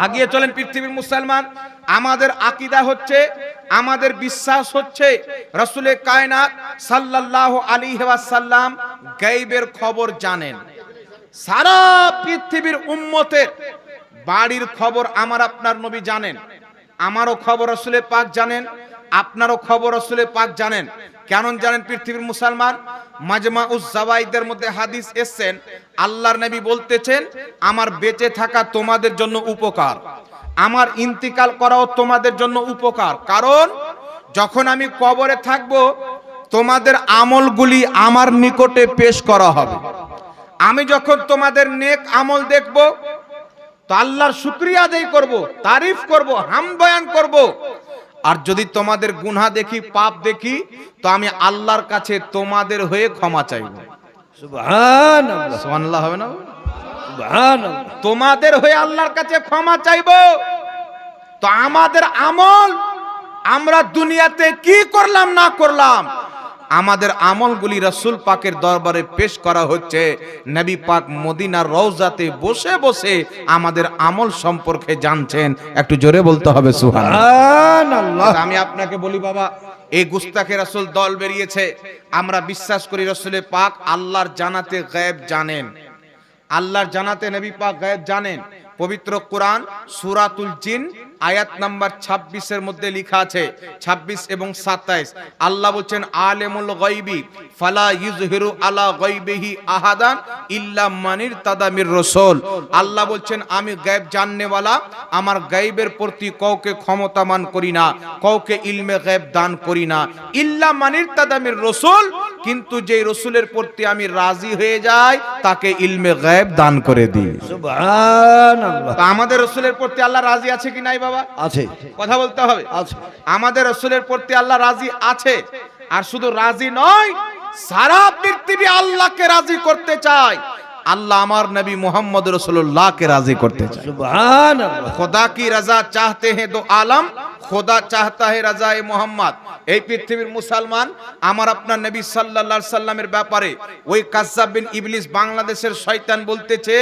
আগিয়ে চলেন পৃথিবীর মুসলমান। আমাদের আকীদা হচ্ছে, আমাদের বিশ্বাস হচ্ছে রাসূলে কায়নাত সাল্লাল্লাহু আলাইহি ওয়াসাল্লাম গায়বের খবর জানেন। সারা পৃথিবীর উম্মতের বাড়ির খবর আমার আপনার নবী জানেন। আমারও খবর রাসূলে পাক জানেন, আপনারও খবর রাসূলে পাক জানেন। কেন জানেন পৃথিবীর মুসলমান? মাজমাউজ জাওয়াইদের মধ্যে হাদিস এসেছেন, আল্লাহর নবী বলতেছেন আমার বেঁচে থাকা তোমাদের জন্য উপকার, আমার ইন্তিকাল করাও তোমাদের জন্য উপকার। কারণ যখন আমি কবরে থাকব তোমাদের আমলগুলি আমার নিকটে পেশ করা হবে। আমি যখন তোমাদের নেক আমল দেখব তো আল্লাহর শুকরিয়া আদায় করব, তারিফ করব, হামদ বয়ান করব। আর যদি তোমাদের গুনাহ দেখি, পাপ দেখি, তো আমি আল্লাহর কাছে তোমাদের হয়ে ক্ষমা চাইব। সুবহানাল্লাহ, সুবহানাল্লাহ হবে না? সুবহানাল্লাহ। তোমাদের হয়ে আল্লাহর কাছে ক্ষমা চাইব। তো আমাদের আমল, আমরা দুনিয়াতে কি করলাম না করলাম, আমাদের আমলগুলি রাসূল পাকের দরবারে পেশ করা হচ্ছে। নবী পাক মদিনার রওজাতে বসে বসে আমাদের আমল সম্পর্কে জানছেন। একটু জোরে বলতে হবে সুবহানাল্লাহ। আমি আপনাকে বলি বাবা, এই গুস্তাখে রাসূল দল বেরিয়েছে। আমরা বিশ্বাস করি রাসূলে পাক আল্লাহর জানাতে গায়েব জানেন, আল্লাহর জানাতে নবী পাক গায়েব জানেন। পবিত্র কোরআন সূরাতুল জিন আয়াত নাম্বার 26 এর মধ্যে লেখা আছে, 26 এবং 27, আল্লাহ বলছেন আলিমুল গায়বি ফালা ইযহিরু আলা গায়বিহি আহাদান ইল্লা মানির তাদামির রাসূল। আল্লাহ বলছেন আমি গায়েব জাননেওয়ালা, আমার গায়েবের প্রতি কাউকে ক্ষমতামান করি না, কাউকে ইলমে গায়েব দান করি না, ইল্লা মানির তাদামির রাসূল, কিন্তু যেই রাসূলের প্রতি আমি রাজি হয়ে যাই তাকে ইলমে গায়েব দান করে দিই। সুবহানাল্লাহ। আমাদের রাসূলের প্রতি আল্লাহ রাজি আছে কি নাই বাবা? আছে, কথা বলতে হবে। আছে। আমাদের রাসূলের প্রতি আল্লাহ রাজি আছে। আর শুধু রাজি নয়, সারা পৃথিবী আল্লাহকে রাজি করতে চায়। আল্লাহ আমার নবী মুহাম্মদ রাসূলুল্লাহকে রাজি করতে চায়। সুবহানাল্লাহ। खुदा की रजा चाहते हैं तो आलम, खुदा चाहता है रजाए मोहम्मद। এই পৃথিবীর মুসলমান, আমার আপনার নবী সাল্লাল্লাহু আলাইহি সাল্লামের ব্যাপারে ওই কাজ্জাব বিন ইবলিস বাংলাদেশের শয়তান বলতেছে,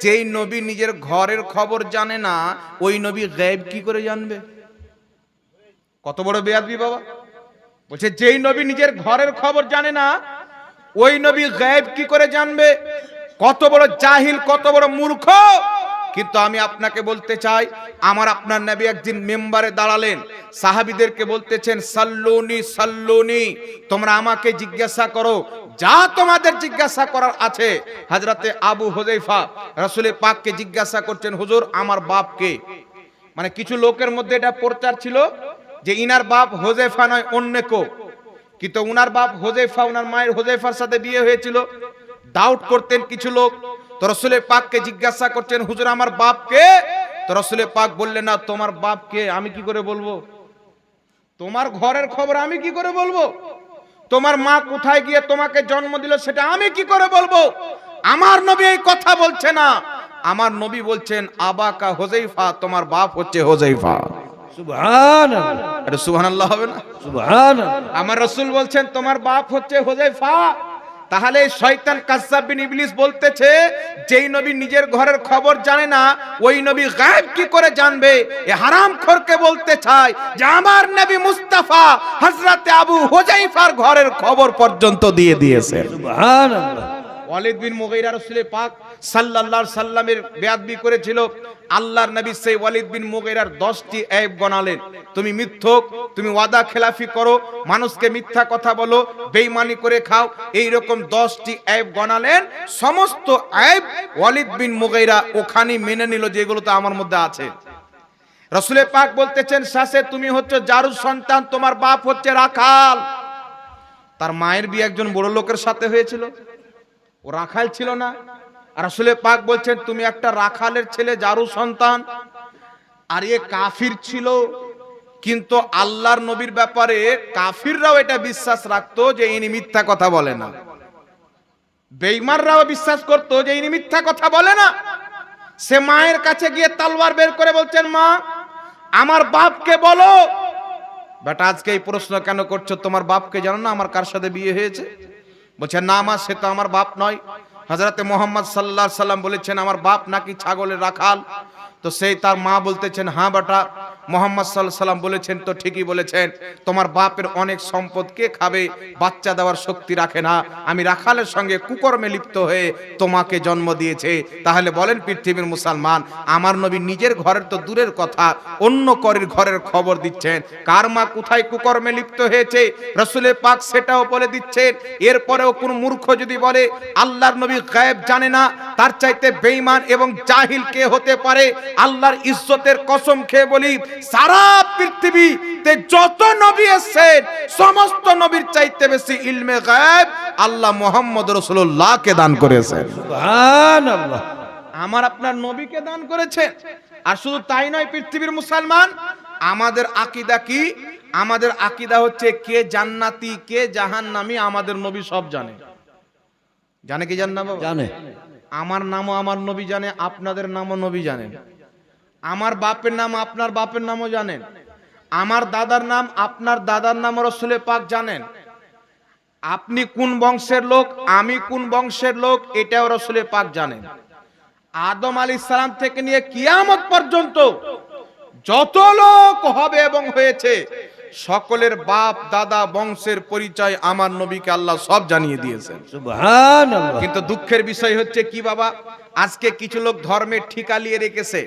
যেই নবী নিজের ঘরের খবর জানে না, ওই নবী গায়েব কি করে জানবে? কত বড় বেয়াদবি বাবা! বলছে যেই নবী নিজের ঘরের খবর জানে না, ওই নবী গায়েব কি করে জানবে? কত বড় জাহিল, কত বড় মূর্খ! কিন্তু আমি আপনাকে বলতে চাই, আমার আপনার নবী একদিন মেম্বারে দাঁড়ালেন, সাহাবীদেরকে বলতেছেন সাল্লুনি সাল্লুনি, তোমরা আমাকে জিজ্ঞাসা করো যা তোমাদের জিজ্ঞাসা করার আছে। হযরতে আবু হুযায়ফা রাসূল পাককে জিজ্ঞাসা করছেন, হুজুর আমার বাপ কে? মানে কিছু লোকের মধ্যে এটা প্রচার ছিল যে ইনার বাপ হুযায়ফা নয় অন্য কেউ, কিন্তু উনার বাপ হুযায়ফা, উনার মায়ের হুযায়ফার সাথে বিয়ে হয়েছিল। ডাউট করতেন কিছু লোক। তো রাসূল পাককে জিজ্ঞাসা করছেন, হুজুর আমার বাপ কে? তো রাসূল পাক বললেন, না তোমার বাপ কে আমি কি করে বলবো? তোমার ঘরের খবর আমি কি করে বলবো? তোমার মা কোথায় গিয়ে তোমাকে জন্ম দিল সেটা আমি কি করে বলবো? আমার নবী এই কথা বলছে না। আমার নবী বলছেন আবাকা হুযায়ফা, তোমার বাপ হচ্ছে হুযায়ফা। সুবহানাল্লাহ। আরে সুবহানাল্লাহ হবে না? সুবহানাল্লাহ। আমার রাসূল বলছেন তোমার বাপ হচ্ছে হুযায়ফা। তাহলে শয়তান কাজ্জাব বিন ইবলিস বলতেছে, যেই নবী নিজের ঘরের খবর জানে না, ওই নবী গায়েব কি করে জানবে? এ হারামখোরকে বলতে চায় যে আমার নবী মুস্তাফা হযরতে আবু হুযায়ফার ঘরের খবর পর্যন্ত দিয়ে দিয়েছে। সুবহানাল্লাহ। ওয়ালিদ বিন মুগীরা রাসূল পাক সাল্লাল্লাহু আলাইহি সাল্লামের বেয়াদবি করেছিল। আল্লাহর নবী সেই ওয়ালিদ বিন মুগীরার 10টি আইব গণালেন। তুমি মিথ্যক, তুমি ওয়াদা খেলাফি করো, মানুষকে মিথ্যা কথা বলো, বেঈমানি করে খাও, এই রকম 10টি আইব গণালেন। সমস্ত আইব ওয়ালিদ বিন মুগীরা ওখানে মেনে নিল যে এগুলো তো আমার মধ্যে আছে। রাসূল পাক বলতেছেন, শাসে তুমি হচ্ছে জারুর সন্তান, তোমার বাপ হচ্ছে রাখাল। তার মায়ের বিয়ে একজন বড় লোকের সাথে হয়েছিল, ও রাখাল ছিল না। আর রাসূল পাক বলছেন তুমি একটা রাখালের ছেলে, জারু সন্তান। আর এ কাফির ছিল, কিন্তু আল্লাহর নবীর ব্যাপারে কাফিররাও এটা বিশ্বাস রাখতো যে ইনি মিথ্যা কথা বলে না। বেঈমানরাও বিশ্বাস করতো যে ইনি মিথ্যা কথা বলে না। সে মায়ের কাছে গিয়ে তলোয়ার বের করে বলছেন, মা আমার বাপকে বলো। বেটা আজকে এই প্রশ্ন কেন করছো? তোমার বাপকে জানো না আমার কার সাথে বিয়ে হয়েছে? বলছে না মা, সে তো আমার বাপ নয়। হযরতে মুহাম্মদ সাল্লাল্লাহু আলাইহি সাল্লাম বলেছেন আমার বাপ নাকি ছাগলের রাখাল। তো তো সেই তার মা বলতেছেন, হ্যাঁ বেটা, মোহাম্মদ সাল্লাল্লাহু আলাইহি সাল্লাম বলেছেন তো ঠিকই বলেছেন, তোমার বাপের অনেক সম্পদ কে খাবে, বাচ্চা দেওয়ার শক্তি রাখে না, আমি রাখালের সঙ্গে কুকর্মে লিপ্ত হয়ে তোমাকে জন্ম দিয়েছে। তাহলে বলেন পৃথিবীর মুসলমান, আমার নবী নিজের ঘরের তো দূরের কথা, অন্য করের ঘরের খবর দিচ্ছেন, কার মা কোথায় কুকর্মে লিপ্ত হয়েছে রাসূল পাক সেটাও বলে দিচ্ছেন। এরপরেও কোন মূর্খ যদি বলে আল্লাহর নবী গায়েব জানে না, তার চাইতে বেঈমান এবং জাহিল কে হতে পারে? আল্লাহর ইজ্জতের কসম খেয়ে বলি, সারা পৃথিবীতে যত নবী এসেছেন সমস্ত নবীর চাইতে বেশি ইলমে গায়েব আল্লাহ মুহাম্মদ রাসূলুল্লাহকে দান করেছেন। সুবহানাল্লাহ। আমার আপনার নবীকে দান করেছেন। আর শুধু তাই নয় পৃথিবীর মুসলমান, আমাদের আকীদা কি? আমাদের আকীদা হচ্ছে কে জান্নাতি কে জাহান্নামী আমাদের নবী সব জানে। জানে কি জান না বাবা? জানে। আমার নামও আমার নবী জানে, আপনাদের নামও নবী জানেন। আমার বাপের নাম আপনার বাপের নামও জানেন, আমার দাদার নাম আপনার দাদার নাম রাসূল পাক জানেন। আপনি কোন বংশের লোক, আমি কোন বংশের লোক, এটাও রাসূল পাক জানেন। আদম আলাইহিস সালাম থেকে নিয়ে কিয়ামত পর্যন্ত যত লোক হবে এবং হয়েছে সকলের বাপ দাদা বংশের পরিচয় আমার নবীকে আল্লাহ সব জানিয়ে দিয়েছেন। সুবহানাল্লাহ। কিন্তু দুঃখের বিষয় হচ্ছে কি বাবা, আজকে কিছু লোক ধর্মের ঠিকা নিয়ে রেখেছে,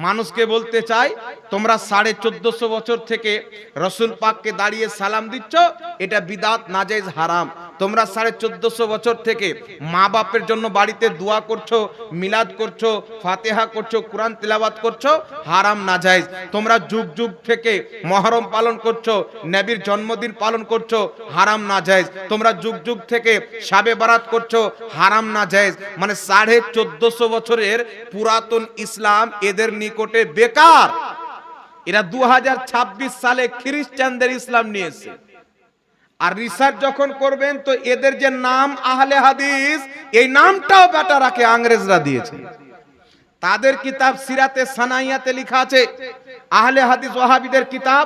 মানুষকে বলতে চায় তোমরা 1450 বছর থেকে রাসূল পাককে দাঁড়িয়ে সালাম দিচ্ছ, এটা বিদআত নাজায়েজ হারাম। তোমরা 1450 বছর থেকে মা বাপের জন্য বাড়িতে দোয়া করছো, মিলাদ করছো, ফাতিহা করছো, কোরআন তিলাওয়াত করছো, হারাম নাজায়েজ। তোমরা যুগ যুগ থেকে মুহররম পালন করছো, নবীর জন্মদিন পালন করছো, হারাম নাজায়েজ। তোমরা যুগ যুগ থেকে শাবে বারাত করছো, হারাম নাজায়েজ। মানে 1450 বছরের পুরাতন ইসলাম এদের নিকটে বেকার। এরা 2026 সালে খ্রিস্টানদের ইসলাম নিয়েছে। আর রিসার্চ যখন করবেন তো এদের যে নাম আহলে হাদিস, এই নামটাও বেটারাকে ইংরেজরা দিয়েছে। তাদের কিতাব সিরাতে সানাইয়াতে লেখা আছে আহলে হাদিস ওয়াহাবিদের কিতাব,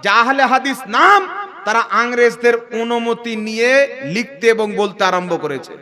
যে আহলে হাদিস নাম তারা ইংরেজদের অনুমতি নিয়ে লিখতে এবং বলতে আরম্ভ করেছে।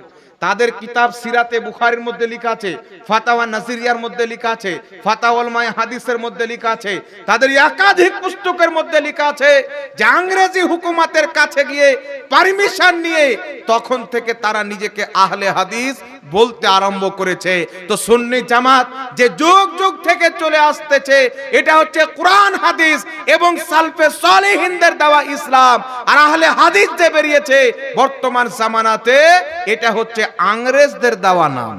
তাদের কিতাব সিরাতে বুখারীর মধ্যে লেখা আছে, ফাতাওয়া নাসিরিয়ার মধ্যে লেখা আছে, ফাতাওয়াল মায়ে হাদিসের মধ্যে লেখা আছে, তাদের একাধিক পুস্তকের মধ্যে লেখা আছে যে ইংরেজি হুকুমতের কাছে গিয়ে পারমিশন নিয়ে তখন থেকে তারা নিজেকে আহলে হাদিস বলতে আরম্ভ করেছে। তো সুন্নি জামাত যে যুগ যুগ থেকে চলে আসতেছে, এটা হচ্ছে কোরআন হাদিস এবং সালফে সালেহিনদের দেওয়া ইসলাম। আর আহলে হাদিস যে বেরিয়েছে বর্তমান জামানাতে, এটা হচ্ছে ইংরেজদের দেওয়া নাম,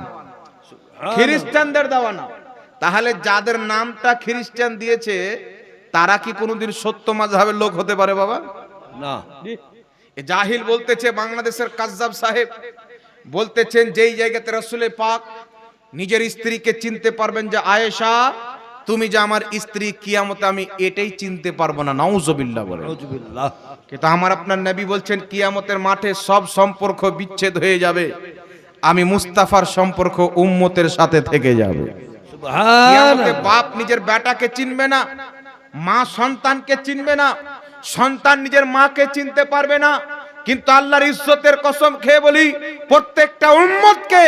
খ্রিস্টানদের দেওয়া নাম। তাহলে যাদের নামটা খ্রিস্টান দিয়েছে তারা কি কোনোদিন সত্য মাযহাবের লোক হতে পারে বাবা? না। এ জাহিল বলতেছে, বাংলাদেশের কাজ্জাব সাহেব বলতেছেন যেই জায়গাতে রাসূল পাক নিজের স্ত্রীকে চিনতে পারবেন যে আয়েশা তুমি যে আমার স্ত্রী, কিয়ামতে আমি এটাই চিনতে পারবো না। নাউজুবিল্লাহ বলেন। নাউজুবিল্লাহ। কিন্তু আমার আপনার নবী বলছেন কিয়ামতের মাঠে সব সম্পর্ক বিচ্ছেদ হয়ে যাবে, আমি মুস্তাফার সম্পর্ক উম্মতের সাথে থেকে যাবে। কিয়ামতে সুবহানাল্লাহ। বাপ নিজের বেটাকে চিনবে না, মা সন্তানকে চিনবে না, সন্তান নিজের মাকে চিনতে পারবে না। কিন্তু আল্লাহর ইজ্জতের কসম খেয়ে বলি, প্রত্যেকটা উম্মতকে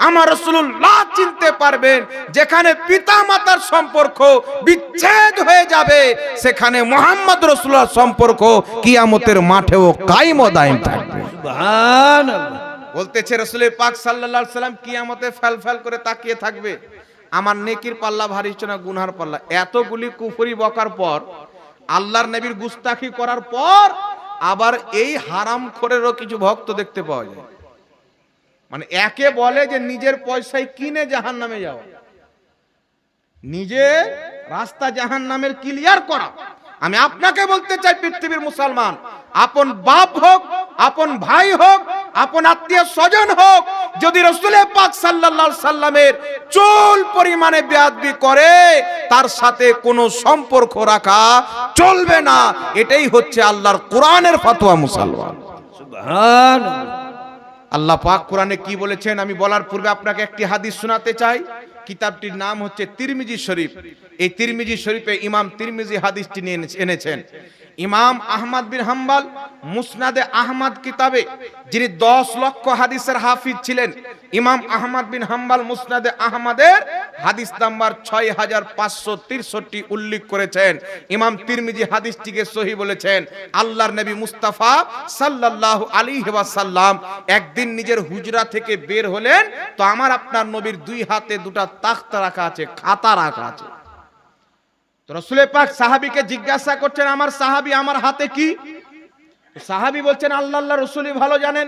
আমার রাসূলুল্লাহ চিনতে পারবেন। যেখানে পিতা মাতার সম্পর্ক বিচ্ছেদ হয়ে যাবে, সেখানে মুহাম্মদ রাসূলুল্লাহ সম্পর্ক কিয়ামতের মাঠেও কায়েম ও দায়েম থাকবে। সুবহানাল্লাহ। বলতেছে রাসূল পাক সাল্লাল্লাহু আলাইহি সাল্লাম কিয়ামতে ফ্যাল করে তাকিয়ে থাকবে, আমার নেকির পাল্লা ভারী হচ্ছে না গুনহার পাল্লা। এতগুলি কুফরি বকার পর, আল্লাহর নবীর গুস্তাখি করার পর আবার এই হারামখোরেরও কিছু ভক্ত দেখতে পাওয়া যায়। মানে একে বলে যে নিজের পয়সায় কিনে জাহান্নামে যাওয়া, নিজে রাস্তা জাহান্নামের ক্লিয়ার করা। আমি আপনাকে বলতে চাই পৃথিবীর মুসলমান, আপন বাপ হোক, আপন ভাই হোক, আপন আত্মীয় স্বজন হোক, যদি রাসূল পাক সাল্লাল্লাহু আলাইহি সাল্লামের চুল পরিমাণে বেয়াদবি করে, তার সাথে কোনো সম্পর্ক রাখা চলবে না। এটাই হচ্ছে আল্লাহর কোরআনের ফতোয়া মুসলমান। সুবহানাল্লাহ। আল্লাহ পাক কোরআনে কি বলেছেন আমি বলার পূর্বে আপনাকে একটি হাদিস শোনাতে চাই। কিতাবটির নাম হচ্ছে তিরমিজি শরীফ। এই তিরমিজি শরীফে ইমাম তিরমিজি হাদিসটি নিয়ে এনেছেন। ইমাম আহমদ বিন হাম্বল মুসনাদে আহমদ কিতাবে যিনি 10 লক্ষ হাদিসের হাফিজ ছিলেন, ইমাম আহমদ বিন হাম্বল মুসনাদে আহমদের হাদিস নাম্বার 6563 উল্লেখ করেছেন। ইমাম তিরমিজি হাদিসটিকে সহিহ বলেছেন। আল্লাহর নবী মুস্তাফা সাল্লাল্লাহু আলাইহি ওয়াসাল্লাম একদিন নিজের হুজরা থেকে বের হলেন, তো আমার আপনার নবীর দুই হাতে দুটা তাখতা রাখা আছে, খাতা রাখা আছে। রাসূল পাক সাহাবীকে জিজ্ঞাসা করছেন, আমার সাহাবী আমার হাতে কি? সাহাবী বলছেন আল্লাহর রাসূলই ভালো জানেন।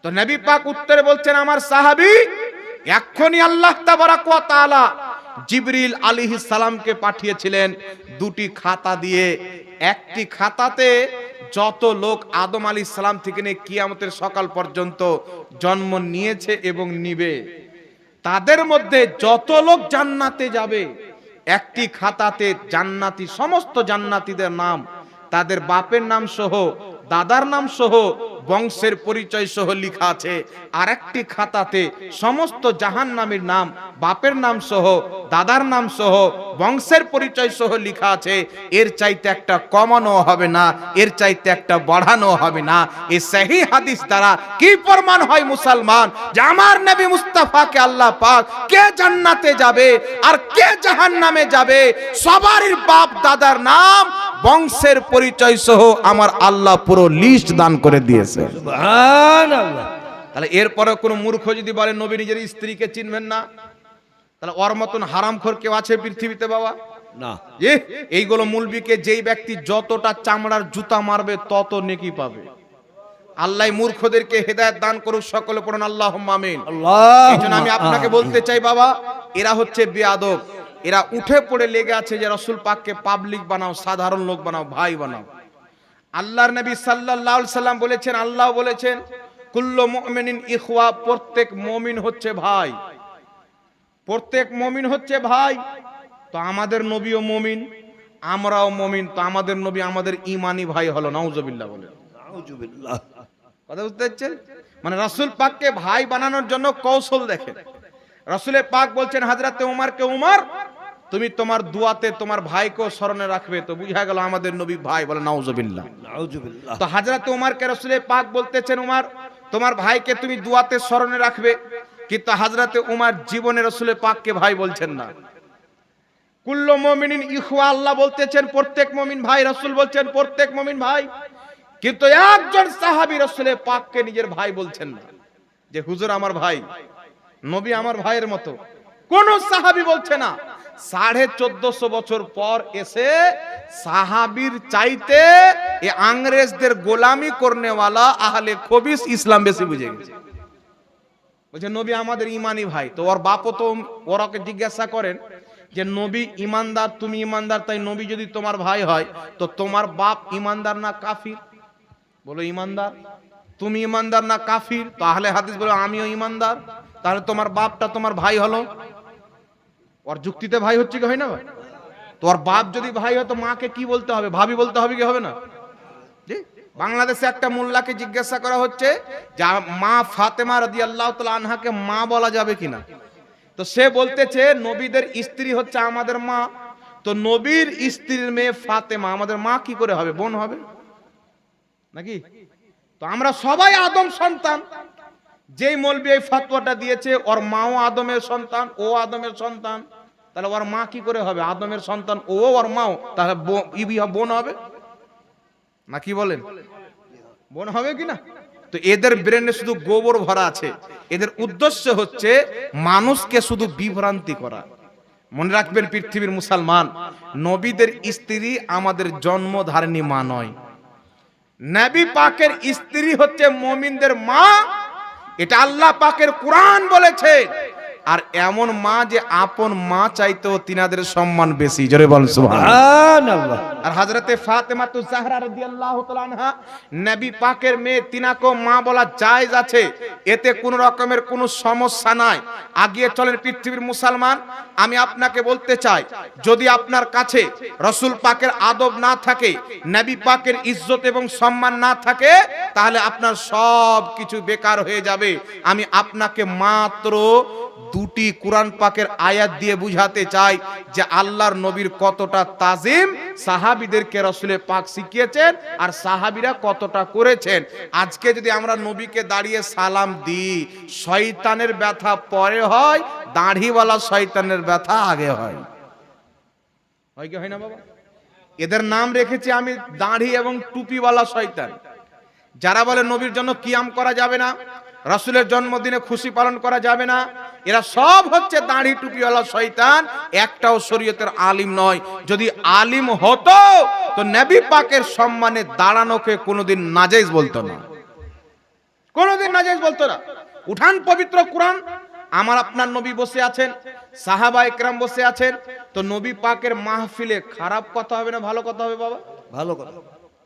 তো নবী পাক উত্তরে বলছেন, আমার সাহাবী এক্ষুনি আল্লাহ তাবারক ওয়া তাআলা জিবরিল আলাইহিস সালামকে পাঠিয়েছিলেন দুটি খাতা দিয়ে। একটি খাতাতে যত লোক আদম আলাইহিস সালাম থেকে নিয়ে কিয়ামতের সকাল পর্যন্ত জন্ম নিয়েছে এবং নিবে, তাদের মধ্যে যত লোক জান্নাতে যাবে, একটি খাতাতে জান্নাতি সমস্ত জান্নাতীদের নাম, তাদের বাপের নাম সহ, দাদার নাম সহ, বংশের পরিচয় সহ লেখা আছে। আর একটি খাতাতে সমস্ত জাহান্নামীর নাম, বাপের নাম সহ, দাদার নাম সহ, বংশের পরিচয় সহ লেখা আছে। এর চাইতে একটা কমানো হবে না, এর চাইতে একটা বাড়ানো হবে না। এই সহিহ হাদিস দ্বারা কি প্রমাণ হয় মুসলমান, যে আমার নবী মুস্তাফাকে আল্লাহ পাক কে জান্নাতে যাবে আর কে জাহান্নামে যাবে, সবারই বাপ দাদার নাম, বংশের পরিচয় সহ আমার আল্লাহ পুরো লিস্ট দান করে দিয়েছে। সুবহানাল্লাহ। তাহলে এরপরে কোন মূর্খ যদি বলে নবী নিজের স্ত্রীকে চিনবেন না, তাহলে ওর মতন হারামখোর কেউ আছে পৃথিবীতে বাবা? না। এইগুলো মুলবিকে যেই ব্যক্তি যতটা চামড়ার জুতা মারবে তত নেকি পাবে। আল্লাহ মূর্খদেরকে হেদায়েত দান করুক, সকলে পড়ুন আল্লাহুম্মা আমিন। এইজন্য আমি আপনাকে বলতে চাই বাবা, এরা হচ্ছে বেয়াদব। এরা উঠে পড়ে লেগে আছে যে রাসূল পাককে পাবলিক বানাও, সাধারণ লোক বানাও, ভাই বানাও। আল্লাহর নবী সাল্লাল্লাহু আলাইহি সাল্লাম বলেছেন, আল্লাহ বলেছেন কুল্লু মুমিনিন ইখওয়া, প্রত্যেক মুমিন হচ্ছে ভাই, প্রত্যেক মুমিন হচ্ছে ভাই। তো আমাদের নবীও মুমিন, আমরাও মুমিন, তো আমাদের নবী আমাদের ঈমানি ভাই হলো। নাউজুবিল্লাহ বলেন। নাউজুবিল্লাহ। কথা বুঝতে পারছেন? মানে রাসূল পাককে ভাই বানানোর জন্য কৌশল দেখেন। রাসূলে পাক বলছেন হযরতে উমরকে, উমর তুমি তোমার দুয়াতে তোমার ভাইকেও স্মরণে রাখবে। তো বুঝা গেল আমাদের নবী ভাই। বলে নাউজুবিল্লাহ। নাউজুবিল্লাহ। তো হযরতে উমরকে রাসূলে পাক বলতেছেন, উমর তোমার ভাইকে তুমি দুয়াতে স্মরণে রাখবে। কিন্তু হযরতে উমর জীবনে রাসূলে পাককে ভাই বলছেন না। কুল্লু মুমিনিন ইখওয়া, আল্লাহ বলতেছেন প্রত্যেক মুমিন ভাই, রাসূল বলছেন প্রত্যেক মুমিন ভাই। কিন্তু একজন সাহাবী রাসূলে পাককে নিজের ভাই বলছেন না, যে হুজুর আমার ভাই, নবী আমার ভাইয়ের মতো। কোন সাহাবী বলছে না। 1450 বছর পর এসে সাহাবীর চাইতে এই ইংরেজদের গোলামি করনেওয়ালা আহলে খবিস ইসলাম বেশি বুঝে গেছে। বলছে নবী আমাদের ঈমানি ভাই। তো ওর বাপও তো ওরাকে জিজ্ঞাসা করেন যে নবী ইমানদার, তুমি ইমানদার, তাই নবী যদি তোমার ভাই হয় তো তোমার বাপ ইমানদার না কাফির? বলো ইমানদার। তুমি ইমানদার না কাফির? তো আহলে হাদিস বলে আমিও ইমানদার, তাহলে তোমার বাপটা তোমার ভাই হলো। ওর যুক্তিতে ভাই হচ্ছে কি হয় না ভাই? তোর বাপ যদি ভাই হয় তো মাকে কি বলতে হবে? ভাবি বলতে হবে কি হবে না? জি। বাংলাদেশে একটা মোল্লাকে জিজ্ঞাসা করা হচ্ছে যে মা ফাতেমা রাদিয়াল্লাহু তাআলা আনহাকে মা বলা যাবে কিনা। তো সে বলতেছে নবীদের স্ত্রী হচ্ছে আমাদের মা, তো নবীর স্ত্রীর মেয়ে ফাতেমা আমাদের মা কি করে হবে? বোন হবে নাকি? তো আমরা সবাই আদম সন্তান। যেই মৌলবি এই ফতোয়াটা দিয়েছে ওর মাও আদমের সন্তান, ও আদমের সন্তান, তাহলে ওর মা কি করে হবে? আদমের সন্তান ও, ওর মাও, তাহলে বোন হবে না? কি বলেন, বোন হবে কি না? তো এদের ব্রেনে শুধু গোবর ভরা আছে। এদের উদ্দেশ্য হচ্ছে মানুষকে শুধু বিভ্রান্তি করা। মনে রাখবেন পৃথিবীর মুসলমান, নবীদের স্ত্রী আমাদের জন্মধারিণী মা নয়। নবী পাকের স্ত্রী হচ্ছে মুমিনদের মা, এটা আল্লাহ পাকের কুরআন বলেছে। আর এমন মা যে আপন মা চাইতেও তিনাদের সম্মান বেশি। জোরে বল সুবহানাল্লাহ। আর হযরতে ফাতেমা তু জাহরা রাদিয়াল্লাহু তাআলা আনহা নবী পাকের মেয়ে, তিনাকেও মা বলা জায়েজ আছে, এতে কোন রকমের কোনো সমস্যা নাই। আগিয়ে চলেন পৃথিবীর মুসলমান, আমি আপনাকে বলতে চাই, যদি আপনার কাছে রাসূল পাকের আদব না থাকে, নবী পাকের ইজ্জত এবং সম্মান না থাকে, তাহলে আপনার সব কিছু বেকার হয়ে যাবে। আমি আপনাকে মাত্র দুটি কোরআন পাকের আয়াত দিয়ে বুঝাতে চাই যে আল্লাহর নবীর কতটা তাজিম সাহাবীদেরকে রাসূল পাক শিখিয়েছেন আর সাহাবীরা কতটা করেছেন। আজকে যদি আমরা নবীকে দাঁড়িয়ে সালাম দিই, শয়তানের ব্যথা পরে হয়, দাড়িওয়ালা শয়তানের ব্যথা আগে হয়। হয় কি হয় না বাবা? এদের নাম রেখেছি আমি দাড়ি এবং টুপিওয়ালা শয়তান। যারা বলে নবীর জন্য কিয়াম করা যাবে না, রাসূলের জন্মদিনে খুশি পালন করা যাবে না, এরা সব হচ্ছে দাড়ি টুপিওয়ালা শয়তান, একটাও শরীয়তের আলিম নয়। যদি আলিম হতো তো নবী পাকের সম্মানে দাঁড়ানোকে কোনোদিন নাজায়েজ বলতো না, কোনোদিন নাজায়েজ বলতো না। উঠান পবিত্র কোরআন, আমার আপনার নবী বসে আছেন, সাহাবা একরাম বসে আছেন, তো নবী পাকের মাহফিলে খারাপ কথা হবে না ভালো কথা হবে বাবা? ভালো কথা,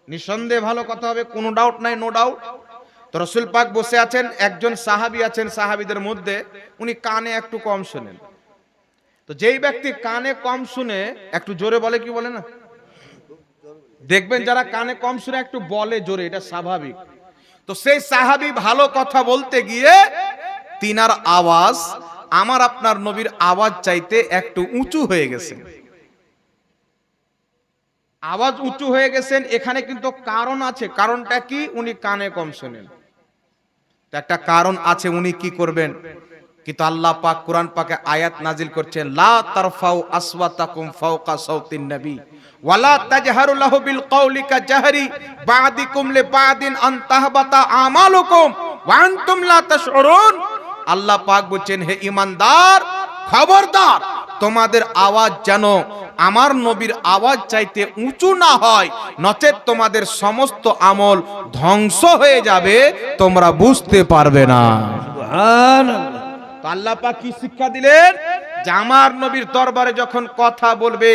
নিঃসন্দেহে ভালো কথা হবে, কোনো ডাউট নাই, নো ডাউট। তো রাসূল পাক বসে আছেন, একজন সাহাবী আছেন, সাহাবীদের মধ্যে উনি কানে একটু কম শুনেন। তো যেই ব্যক্তি কানে কম শুনে একটু জোরে বলে, কি বলে না, দেখবেন যারা কানে কম শুনে একটু বলে জোরে, এটা স্বাভাবিক। তো সেই সাহাবী ভালো কথা বলতে গিয়ে তিনার আওয়াজ আমার আপনার নবীর আওয়াজ চাইতে একটু উঁচু হয়ে গেছে। আওয়াজ উঁচু হয়ে গেছেন, এখানে কিন্তু কারণ আছে। কারণটা কি? উনি কানে কম শোনেন, তো একটা কারণ আছে, উনি কি করবেন? কিন্তু আল্লাহ পাক কোরআন পাকে আয়াত নাজিল করছেন, লা তারফাউ আসওয়াতাকুম ফাওকা সাউতিন নবী ওয়ালা তাজহারু লাহু বিল কওলি কাজহরি বাদিকুম লিবাদিন আন তাহবাতা আমালুকুম ওয়া আনতুম লা তাশউরুন। আল্লাহ পাক বলেন, হে ঈমানদার, খবরদার তোমাদের আওয়াজ যেন আমার নবীর আওয়াজ চাইতে উঁচু না হয়, নচেত তোমাদের সমস্ত আমল ধ্বংস হয়ে যাবে, তোমরা বুঝতে পারবে না। সুবহানাল্লাহ। তো আল্লাহ পাক কি শিক্ষা দিলেন? যে আমার নবীর দরবারে যখন কথা বলবে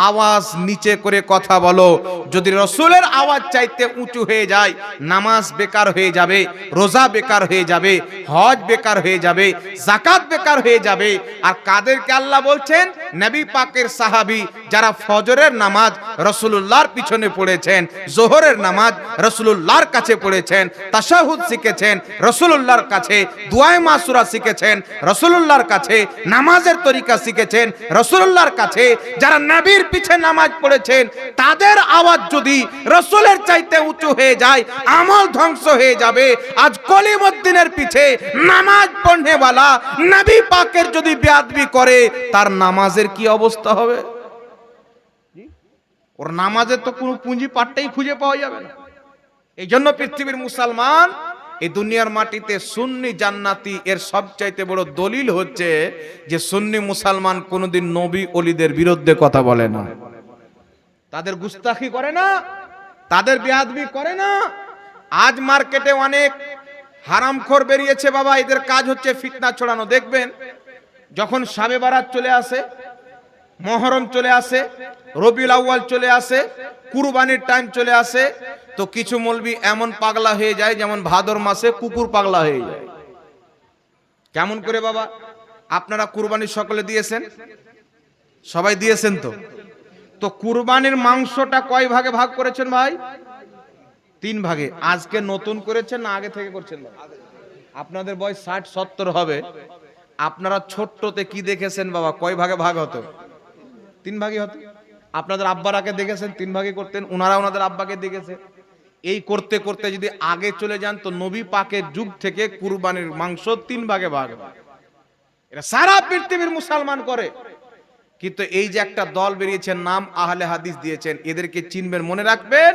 আওয়াজ নিচে করে কথা বলো। যদি রাসূলের আওয়াজ চাইতে উঁচু হয়ে যায়, নামাজ বেকার হয়ে যাবে, রোজা বেকার হয়ে যাবে, হজ বেকার হয়ে যাবে, যাকাত বেকার হয়ে যাবে। আর কাদেরকে আল্লাহ বলছেন? নবী পাকের সাহাবী যারা ফজরের নামাজ রাসূলুল্লাহর পিছনে পড়েছেন, যোহরের নামাজ রাসূলুল্লাহর কাছে পড়েছেন, তাশাহুদ শিখেছেন রাসূলুল্লাহর কাছে, দুআয়ে মাসুরা শিখেছেন রাসূলুল্লাহর কাছে, নামাজের তরিকা শিখেছেন রাসূলুল্লাহর কাছে, যারা নবীর পিছে নামাজ পড়েছেন, তাদের আওয়াজ যদি রাসূলের চাইতে উঁচু হয়ে যায়, আমল ধ্বংস হয়ে যাবে। আজ কলিমুদ্দিনের পিছে নামাজ পড়নেওয়ালা নবী পাকের যদি বেয়াদবি করে, তার নামাজের কি অবস্থা হবে? ওর নামাজের তো কোনো পুঁজি পাট্টাই খুঁজে পাওয়া যাবে না। এই জন্য পৃথিবীর মুসলমান এই দুনিয়ার মাটিতে সুন্নি জান্নাতি এর সবচাইতে বড় দলিল হচ্ছে যে সুন্নি মুসলমান কোনোদিন নবী ওলিদের বিরুদ্ধে কথা বলে না, তাদের গুস্তাখি করে না, তাদের বেয়াদবি করে না। আজ মার্কেটে অনেক হারামখোর বেরিয়েছে বাবা, এদের কাজ হচ্ছে ফিতনা ছড়ানো। দেখবেন যখন শাবে বারাত চলে আসে, মহরম চলে আসে, রবিউল আউয়াল চলে আসে, কুরবানির টাইম চলে আসে, তো কিছু মৌলবি এমন পাগলা হয়ে যায় যেমন ভাদর মাসে কুকুর পাগলা হয়ে যায়। কেমন করে বাবা? আপনারা কুরবানি সকলে দিয়েছেন, সবাই দিয়েছেন তো? তো কুরবানির মাংসটা কয় ভাগে ভাগ করেছেন ভাই? 3 ভাগে। আজকে নতুন করেছেন না আগে থেকে করছেন? আপনাদের বয়স 60-70 হবে, আপনারা ছোট্টতে কি দেখেছেন বাবা? কয় ভাগে ভাগ হতো? 3 ভাগে হতো। আপনাদের আব্বারাকে দেখেছেন 3 ভাগে করতেন, ওনারা ওনাদের আব্বাকে দেখেছে। এই করতে করতে যদি আগে চলে যান তো নবী পাকের যুগ থেকে কুরবানির মাংস 3 ভাগে ভাগ। এটা সারা পৃথিবীর মুসলমান করে। কিন্তু এই যে একটা দল বেরিয়েছে, নাম আহলে হাদিস দিয়েছেন, এদেরকে চিনবেন, মনে রাখবেন,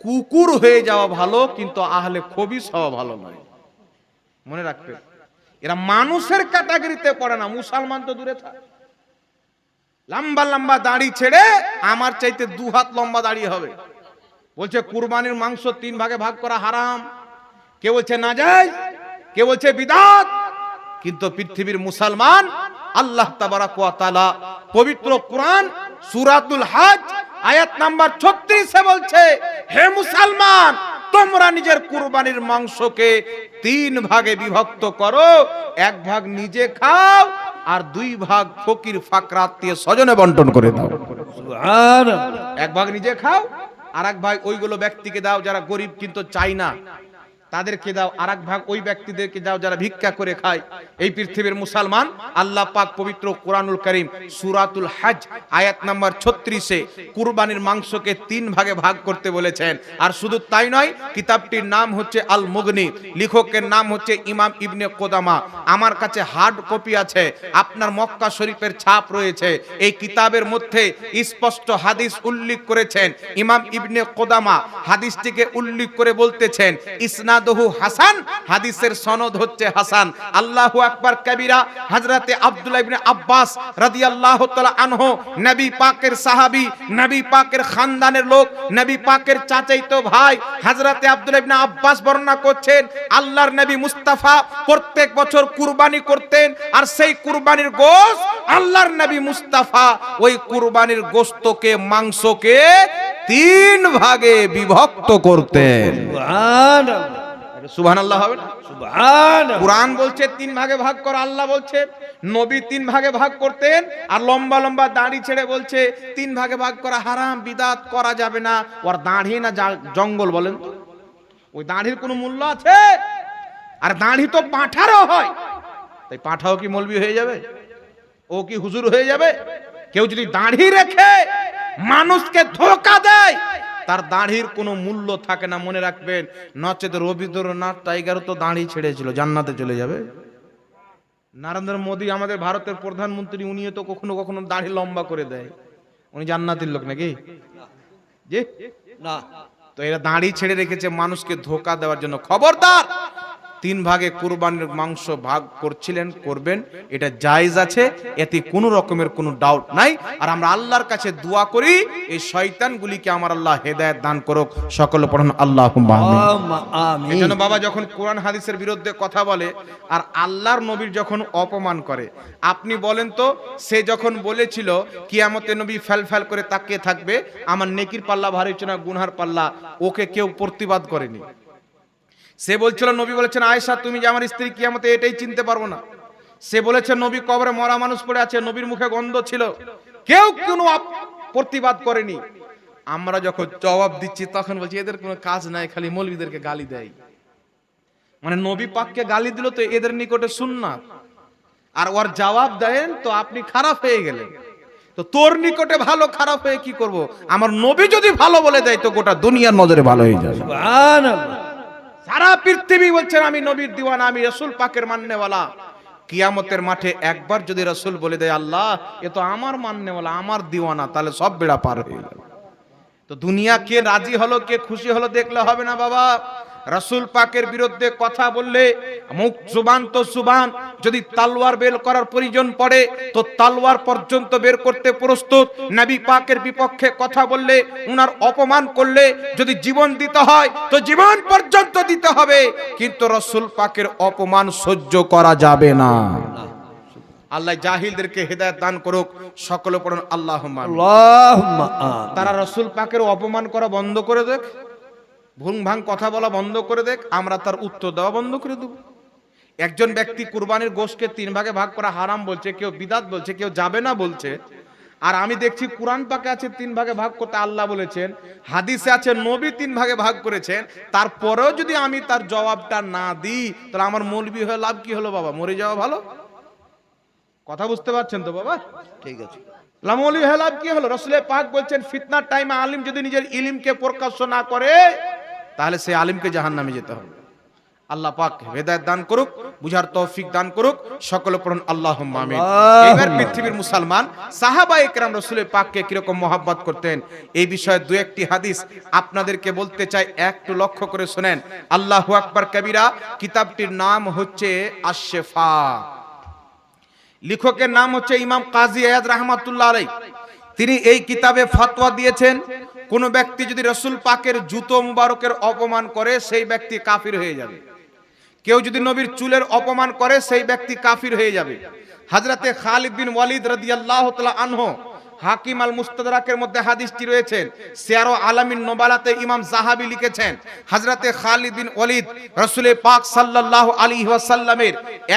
কুকুর হয়ে যাওয়া ভালো কিন্তু আহলে খবিস হওয়া ভালো নয়, মনে রাখবেন। এরা মানুষের ক্যাটাগরিতে পড়ে না, মুসলমান তো দূরে থাক। লম্বা লম্বা দাড়ি ছেড়ে আমার চাইতে 2 হাত লম্বা দাড়ি হবে, বলছে কুরবানির মাংস 3 ভাগে ভাগ করা হারাম, কে বলছে নাজায়েজ, কে বলছে বিদআত। কিন্তু পৃথিবীর মুসলমান আল্লাহ তাবারাক ওয়া তাআলা পবিত্র কোরআন সূরাতুল হজ আয়াত নাম্বার 36 এ বলছে, হে মুসলমান, তোমরা নিজের কুরবানির মাংসকে 3 ভাগে বিভক্ত করো, 1 ভাগ নিজে খাও আর 2 ভাগ ফকির ফাকরা আত্মীয় স্বজনে বন্টন করে দাও। সুবহানাল্লাহ। 1 ভাগ নিজে খাও আর 1 ভাগ ওইগুলো ব্যক্তিকে দাও যারা গরিব কিন্তু চাই না। তাদেরকে দাও, আরেক ভাগ ওই ব্যক্তিদেরকে দাও যারা ভিক্ষা করে খায়। এই পৃথিবীর মুসলমান, আল্লাহ পাক পবিত্র কোরআনুল কারীম সূরাতুল হজ আয়াত নাম্বার 36-এ কুরবানির মাংসকে 3 ভাগে ভাগ করতে বলেছেন। আর শুধু তাই নয়, কিতাবটির নাম হচ্ছে আল মুগনি, লেখকের নাম হচ্ছে ইমাম ইবনে কুদামা। আমার কাছে হার্ড কপি আছে, আপনার মক্কা শরীফের ছাপ রয়েছে। এই কিতাবের মধ্যে স্পষ্ট হাদিস উল্লেখ করেছেন ইমাম ইবনে কুদামা। হাদিসটিকে উল্লেখ করে বলতেছেন ইসনাদুহু হাসান, হাদিসের সনদ হচ্ছে হাসান। আল্লাহু আকবার কবিরা। হযরতে আব্দুল্লাহ ইবনে আব্বাস রাদিয়াল্লাহু তাআলা আনহু, নবী পাকের সাহাবী, নবী পাকের খানদানের লোক, নবী পাকের চাচাতো ভাই হযরতে আব্দুল্লাহ ইবনে আব্বাস বর্ণনা করছেন আল্লাহর নবী মুস্তাফা প্রত্যেক বছর কুরবানি করতেন। আর সেই কুরবানির গোশত আল্লাহর নবী মুস্তাফা ওই কুরবানির গোশতকে, মাংসকে 3 ভাগে বিভক্ত করতেন। সুবহানাল্লাহ হবে না? সুবহানাল্লাহ। কুরআন বলছে 3 ভাগে ভাগ কর, আল্লাহ বলছে। নবী 3 ভাগে ভাগ করতেন। আর লম্বা লম্বা দাড়ি ছেড়ে বলছে 3 ভাগে ভাগ করা হারাম, বিদাত করা যাবে না। ওর দাড়ি না জঙ্গল বলেন তো? ওই দাড়ির কোনো মূল্য আছে? আর দাড়ি তো পাঁঠারও হয়, তাই পাঁঠাও কি মৌলবি হয়ে যাবে? ও কি হুজুর হয়ে যাবে? কেউ যদি দাড়ি রেখে মানুষকে ধোঁকা দেয়, তার দাড়ির কোনো মূল্য থাকে না, মনে রাখবেন। নচেত রবীন্দ্রনাথ টাইগারও তো দাড়ি ছেড়েছিল, জান্নাতে চলে যাবে। নরেন্দ্র মোদী আমাদের ভারতের প্রধানমন্ত্রী, উনিও তো কখনো কখনো দাড়ি লম্বা করে দেয়। উনি জান্নাতের লোক নাকি? জি না। তো এরা দাড়ি ছেড়ে রেখেছে মানুষকে ধোঁকা দেওয়ার জন্য। খবরদার, 3 ভাগে কুরবানির মাংস ভাগ করছিলেন, করবেন, এটা জায়েজ আছে, এতে কোনো রকমের কোনো ডাউট নাই। আর আমরা আল্লাহর কাছে দোয়া করি এই শয়তানগুলিকে আমার আল্লাহ হেদায়েত দান করুক। সকলে পড়ুন আল্লাহুম্মা আমিন। এজন্য বাবা যখন কোরআন হাদিসের বিরুদ্ধে কথা বলে আর আল্লাহর নবীর যখন অপমান করে, আপনি বলেন তো, সে যখন বলেছিল কিয়ামতে নবী ফেল ফেল করে তাকিয়ে থাকবে, আমার নেকির পাল্লা ভারী হচ্ছে না গুনহার পাল্লা, ওকে কেউ প্রতিবাদ করেনি। সে বলছিল, নবী বলেছেন আয়েশা তুমি যে আমার স্ত্রী, কিয়ামতে এটাই চিনতে পারবো না। সে বলেছে নবী কবরে মরা মানুষ পড়ে আছে, নবীর মুখে গন্ধ ছিল, কেউ কোনো প্রতিবাদ করেনি। আমরা যখন জবাব দিচ্ছি তখন বলছি এদের কোনো কাজ নাই, খালি মৌলবীদেরকে গালি দেয়। মানে নবী পাককে গালি দিল তো এদের নিকটে সুন্নাত, আর ওর জবাব দেন তো আপনি খারাপ হয়ে গেলেন। তো তোর নিকটে ভালো, খারাপ হয়ে কি করব? আমার নবী যদি ভালো বলে দেয় তো গোটা দুনিয়ার নজরে ভালো হয়ে যাবে। সুবহানাল্লাহ। সারা পৃথিবী বলছেন আমি নবীর দিওয়ানা, আমি রাসূল পাকের মাননেওয়ালা। কিয়ামতের মাঠে একবার যদি রাসূল বলে দেয় আল্লাহ এ তো আমার মাননেওয়ালা, আমার দিওয়ানা, তাহলে সব বেড়া পার হয়ে গেল। তো দুনিয়া কে রাজি হলো, কে খুশি হলো দেখলে হবে না বাবা। রাসূল পাকের বিরুদ্ধে কথা বললে মুখ জুবান তো জুবান, যদি তলোয়ার বের করার প্রয়োজন পড়ে তো তলোয়ার পর্যন্ত বের করতে প্রস্তুত। নবী পাকের বিপক্ষে কথা বললে, উনার অপমান করলে যদি জীবন দিতে হয় তো জীবন পর্যন্ত দিতে হবে, কিন্তু রাসূল পাকের অপমান সহ্য করা যাবে না। আল্লাহ জাহিলদেরকে হেদায়েত দান করুক। সকলে পড়ুন আল্লাহুম্মা আমিন। আল্লাহুম্মা আমিন। তারা রাসূল পাকের অপমান করা বন্ধ করে দেখ, ভুং ভাং কথা বলা বন্ধ করে দেখ, আমরা তার উত্তর দেওয়া বন্ধ করে দেব। একজন ব্যক্তি কুরবানির গোশতকে 3 ভাগে ভাগ করা হারাম বলছে, কেউ বিদাত বলছে, কেউ যাবে না বলছে। আর আমি দেখছি কোরআন পাকে আছে 3 ভাগে ভাগ করতে আল্লাহ বলেছেন, হাদিসে আছে নবী 3 ভাগে ভাগ করেছেন। তারপরেও যদি আমি তার জবাবটা না দিই তাহলে আমার মৌলবি হয়ে লাভ কি হলো বাবা? মরে যাওয়া ভালো। কথা বুঝতে পারছেন তো বাবা? ঠিক আছে। লামৌলি হয়ে লাভ কি হলো? রাসূল পাক বলছেন ফিতনার টাইমে আলিম যদি নিজের ইলমকে প্রকাশ না করে তাহলে সে আলিমকে জাহান্নামে যেতে হবে। আল্লাহ পাক হেদায়েত দান করুক, বুঝার তৌফিক দান করুক। সকলে পড়ুন আল্লাহুম্মা আমিন। এবার পৃথিবীর মুসলমান সাহাবায়ে কেরাম রাসূলের পাককে কিরকম মহব্বত করতেন এই বিষয়ে দু একটি হাদিস আপনাদেরকে বলতে চাই, একটু লক্ষ্য করে শুনেন। আল্লাহু আকবার কবিরা। কিতাবটির নাম হচ্ছে আশ-শিফা, লেখকের নাম হচ্ছে ইমাম কাজী আয়াদ রাহমাতুল্লাহ আলাইহি। তিনি এই কিতাবে ফতোয়া দিয়েছেন কোন ব্যক্তি যদি রাসূল পাকের জুতো মুবারকের অপমান করে সেই ব্যক্তি কাফির হয়ে যাবে। কেউ যদি নবীর চুলের অপমান করে সেই ব্যক্তি কাফির হয়ে যাবে। হযরতে খালিদ বিন ওয়ালিদ রাদিয়াল্লাহু তাআলা আনহু, হাকিম আল মুস্তাদরাকের মধ্যে হাদিসটি রয়েছেন। সিয়ারু আলামিন নোবালাতে ইমাম যাহাবী লিখেছেন, হযরতে খালিদ বিন ওয়ালিদ রাসূল পাক সাল্লাল্লাহু আলাইহি ওয়াসাল্লামের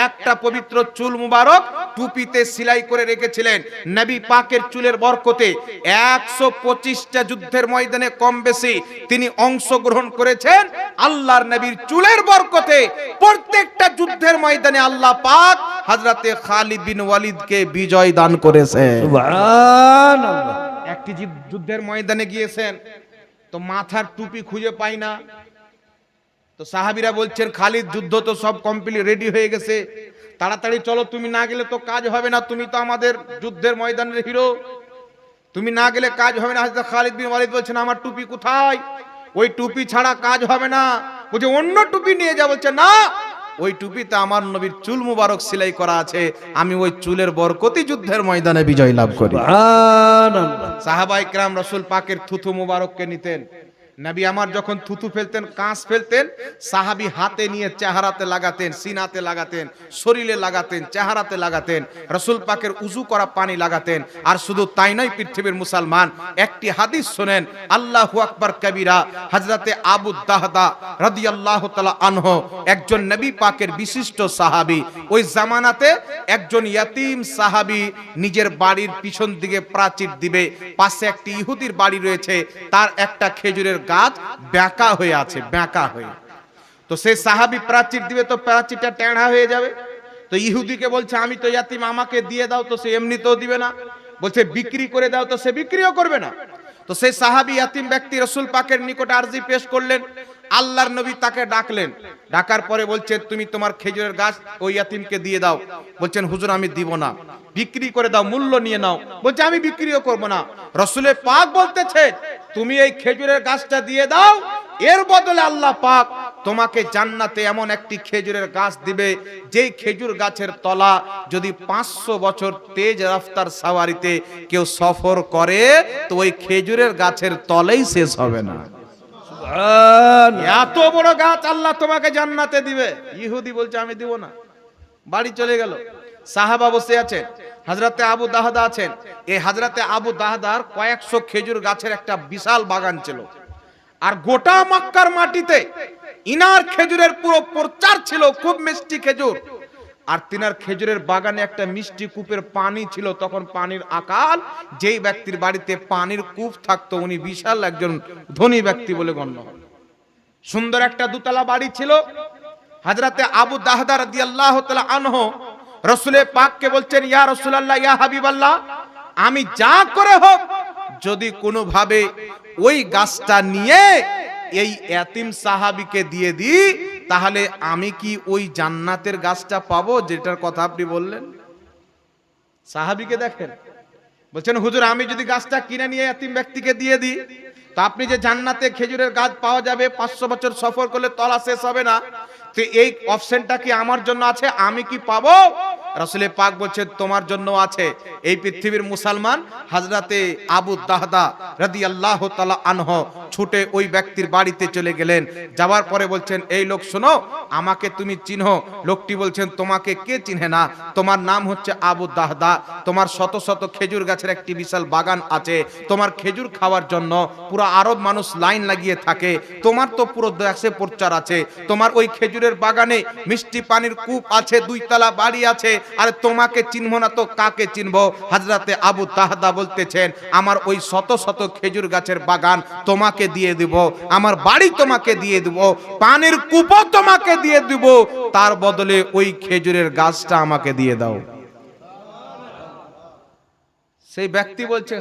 একটা পবিত্র চুল মুবারক টুপিতে সেলাই করে রেখেছিলেন। নবী পাকের চুলের বরকতে 125টা যুদ্ধের ময়দানে কম বেশি তিনি অংশগ্রহণ করেছেন। আল্লাহর নবীর চুলের বরকতে প্রত্যেকটা যুদ্ধের ময়দানে আল্লাহ পাক হযরতে খালিদ বিন ওয়ালিদকে বিজয় দান করেছে। সুবহানাল্লাহ। একটি যুদ্ধের ময়দানে গিয়েছেন, তো মাথার টুপি খুঁজে পাই না। তো সাহাবীরা বলছেন, খালিদ যুদ্ধ তো সব কমপ্লিট রেডি হয়ে গেছে, তাড়াতাড়ি চলো, তুমি না গেলে তো কাজ হবে না, তুমি তো আমাদের যুদ্ধের ময়দানের হিরো, তুমি না গেলে কাজ হবে না। হযরত খালিদ বিন ওয়ালিদ বলছেন, আমার টুপি কোথায়? ওই টুপি ছাড়া কাজ হবে না। বলছে অন্য টুপি নিয়ে যা। বলছে না, ওই টুপিতে আমার নবীর চুল মুবারক সেলাই করা আছে, আমি ওই চুলের বরকতি যুদ্ধের ময়দানে বিজয় লাভ করি। সুবহানাল্লাহ। সাহাবায়ে কেরাম রাসূল পাকের থুথু মুবারককে নিতেন। নবী আমার যখন থুথু ফেলতেন, কাঁচ ফেলতেন, সাহাবী হাতে নিয়ে চেহারাতে লাগাতেন, সিনাতে লাগাতেন, শরীরে লাগাতেন, চেহারাতে লাগাতেন, রাসূল পাকের উযু করা পানি লাগাতেন। আর শুধু তাই নয়, পৃথিবীর মুসলমান একটি হাদিস শুনেন, আল্লাহু আকবার কবীরা, হযরতে আবু দাহদা রাদিয়াল্লাহু তাআলা আনহু একজন নবী পাকের বিশিষ্ট সাহাবী। ওই জামানাতে একজন ইয়াতীম সাহাবী নিজের বাড়ির পিছন দিকে প্রাচীর দিবে, পাশে একটি ইহুদির বাড়ি রয়েছে, তার একটা খেজুরের গাছ বেঁকা হয়ে আছে, বেঁকা হয়ে। তো সেই সাহাবী প্রাচীর দিবে, তো প্রাচীরটা টেঁড়া হয়ে যাবে। তো ইহুদিকে বলছে, আমি তো ইয়াতীম, আমাকে দিয়ে দাও। তো সে এমনিতেও দিবে না, বলছে বিক্রি করে দাও। তো সে বিক্রিও করবে না। তো সেই সাহাবী ইয়াতীম ব্যক্তি রাসূল পাকের নিকটে আরজি পেশ করলেন। আল্লাহর নবী তাকে ডাকলেন, ডাকার পরে বলছেন, তুমি তোমার খেজুরের গাছ ওই ইয়াতীমকে দিয়ে দাও। বলছেন, হুজুর আমি দিব না, বিক্রি করে দাও, মূল্য নিয়ে নাও। বলছে আমি বিক্রিও করব না। রাসূল পাক বলতেছে, তুমি এই খেজুরের গাছটা দিয়ে দাও, এর বদলে আল্লাহ পাক তোমাকে জান্নাতে এমন একটি খেজুরের গাছ দিবে, যেই খেজুর গাছের তলা যদি 500 বছর তেজ রাফতার সাওয়ারিতে কেউ সফর করে, তো ওই খেজুরের গাছের তলেই শেষ হবে না। এত বড় গাছ আল্লাহ তোমাকে জান্নাতে দিবে। ইহুদি বলছে আমি দিব না, বাড়ি চলে গেল। সাহাবা বসে আছেন, হযরতে আবু দাহদা আছেন। এই হযরতে আবু দাহদার কয়েকশো খেজুর গাছের একটা বিশাল বাগান ছিল। আর গোটা মক্কার মাটিতে ইনার খেজুরের পুরো প্রচার ছিল, খুব মিষ্টি খেজুর। আর তিনার খেজুরের বাগানে একটা মিষ্টি কূপের পানি ছিল। তখন পানির আকাল, যেই ব্যক্তির বাড়িতে পানির কূপ থাকতো উনি বিশাল একজন ধনী ব্যক্তি বলে গণ্য হন। সুন্দর একটা দুতলা বাড়ি ছিল। হযরতে আবু দাহদা রাদিয়াল্লাহু তাআলা আনহু রাসূল পাককে বলছেন, ইয়া রাসূলুল্লাহ, ইয়া হাবিবাল্লাহ, আমি যা করে হোক যদি কোনো ভাবে ওই গাছটা নিয়ে এই ইয়াতীম সাহাবীকে দিয়ে দিই, তাহলে আমি কি ওই জান্নাতের গাছটা পাবো যেটার কথা আপনি বললেন? সাহাবীকে দেখেন, বলছেন হুজুর আমি যদি গাছটা কিনে নিয়ে ইয়াতীম ব্যক্তিকে দিয়ে দিই, তো আপনি যে জান্নাতে খেজুরের গাছ পাওয়া যাবে, 500 বছর সফর করলে তলা শেষ হবে না, তো এই অপশনটা কি আমার জন্য আছে? আমি কি পাবো? রাসূল পাক বলছেন, তোমার জন্য আছে। এই পৃথিবীর মুসলমান হযরতে আবু দাহদা রাদিয়াল্লাহু তাআলা আনহু ছুটে ওই ব্যক্তির বাড়িতে চলে গেলেন। যাওয়ার পরে বলছেন, এই লোক শোনো, আমাকে তুমি চিনো? লোকটি বলছেন, তোমাকে কে চিনে না? তোমার নাম হচ্ছে আবু দাহদা, তোমার শত শত খেজুর গাছের একটি বিশাল বাগান আছে, তোমার খেজুর খাওয়ার জন্য পুরো আরব মানুষ লাইন লাগিয়ে থাকে, তোমার তো পুরো দেশে প্রচার আছে, তোমার ওই খেজুরের বাগানে মিষ্টি পানির কূপ আছে, 2 তলা বাড়ি আছে, আর তোমাকে চিনবো না তো কাকে চিনবো? হযরতে আবু দাহদা বলতেছেন, আমার ওই শত শত খেজুর গাছের বাগান তোমাকে দিয়ে দিব, আমার বাড়ি তোমাকে দিয়ে দিব, পানির কূপও তোমাকে দিয়ে দিব, তার বদলে ওই খেজুরের গাছটা আমাকে দিয়ে দাও। সেই ব্যক্তি বলছে,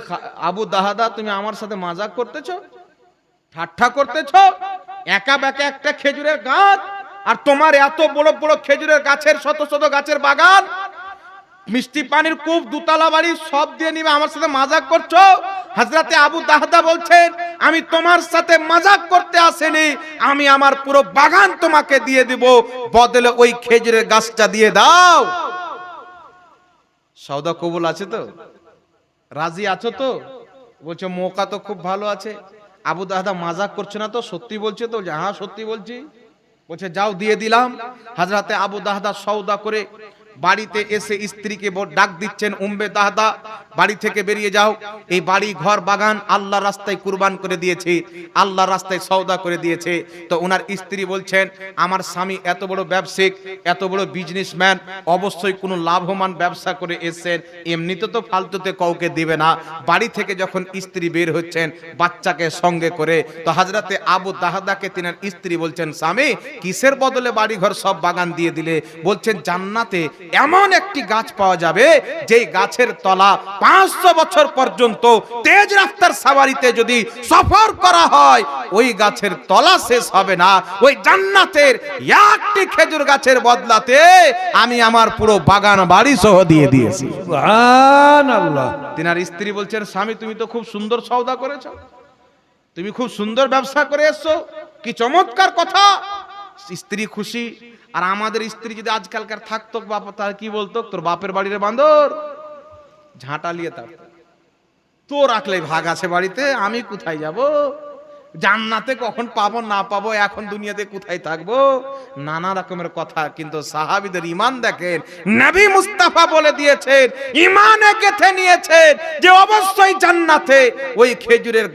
আবু দাহদা তুমি আমার সাথে মজাক করতেছো, ঠাট্টা করতেছো? একা বেকা একটা খেজুরের গাছ, আর তোমার এত বড় বড় খেজুরের গাছের শত শত গাছের বাগান, মিষ্টি পানির কূপ, 2 তলা বাড়ি সব দিয়ে নিবে, আমার সাথে মজাক করছো? হযরতে আবু দাহদা বলছেন, আমি তোমার সাথে মজাক করতে আসিনি, আমি আমার পুরো বাগান তোমাকে দিয়ে দিব, বদলে ওই খেজুরের গাছটা দিয়ে দাও। সওদা কবুল আছে তো? রাজি আছো তো? বলছে মৌকা তো খুব ভালো আছে। আবু দাহদা মজাক করছে না তো, সত্যি বলছে তো? হ্যাঁ সত্যি বলছি। বলছে যাও দিয়ে দিলাম। হযরতে আবু দাহদা সওদা করে বাড়িতে এসে স্ত্রীকে ডাক দিচ্ছেন, উম্মে দাহদা বাড়ি থেকে বেরিয়ে যাও, এই বাড়ি ঘর বাগান আল্লাহর রাস্তায় কুরবান করে দিয়েছে, আল্লাহর রাস্তায় সওদা করে দিয়েছে। তো ওনার স্ত্রী বলছেন, আমার স্বামী এত বড় ব্যবসায়িক, এত বড় বিজনেসম্যান, অবশ্যই কোনো লাভবান ব্যবসা করে এসেছেন, এমনিতে তো ফালতুতে কাউকে দিবে না। বাড়ি থেকে যখন স্ত্রী বের হচ্ছেন বাচ্চাকে সঙ্গে করে, তো হযরতে আবু দাহদাকে তিনার স্ত্রী বলছেন, স্বামী কিসের বদলে বাড়ি ঘর সব বাগান দিয়ে দিলে? বলছেন, জান্নাতে এমন একটি গাছ পাওয়া যাবে যেই গাছের তলা 500 বছর পর্যন্ত তেজ রাফতার সাওয়ারিতে যদি সফর করা হয় ওই গাছের তলা শেষ হবে না। ওই জান্নাতের একটি খেজুর গাছের বদলাতে আমি আমার পুরো বাগান বাড়ি সহ দিয়ে দিয়েছি। সুবহানাল্লাহ। তিনার স্ত্রী বলছেন, স্বামী তুমি তো খুব সুন্দর সওদা করেছো, তুমি খুব সুন্দর ব্যবসা করে এসছো, কি চমৎকার কথা। স্ত্রী খুশি। আর আমাদের স্ত্রী যদি আজকালকার থাকতো বাপ, তার কি বলতো, তোর বাপের বাড়ির বান্দর ঝাঁটা লিয়ে তার তো রাখলে ভাগ আছে বাড়িতে, আমি কোথায় যাব, জান্নাতে কখন পাবো না পাবো, এখন দুনিয়াতে কোথায় থাকবো, নানা রকমের কথা। কিন্তু সাহাবীদের ঈমান দেখেন, নবী মুস্তাফা বলে দিয়েছেন, ঈমানে গেঁথে নিয়েছেন যে অবশ্যই জান্নাতে ওই খেজুরের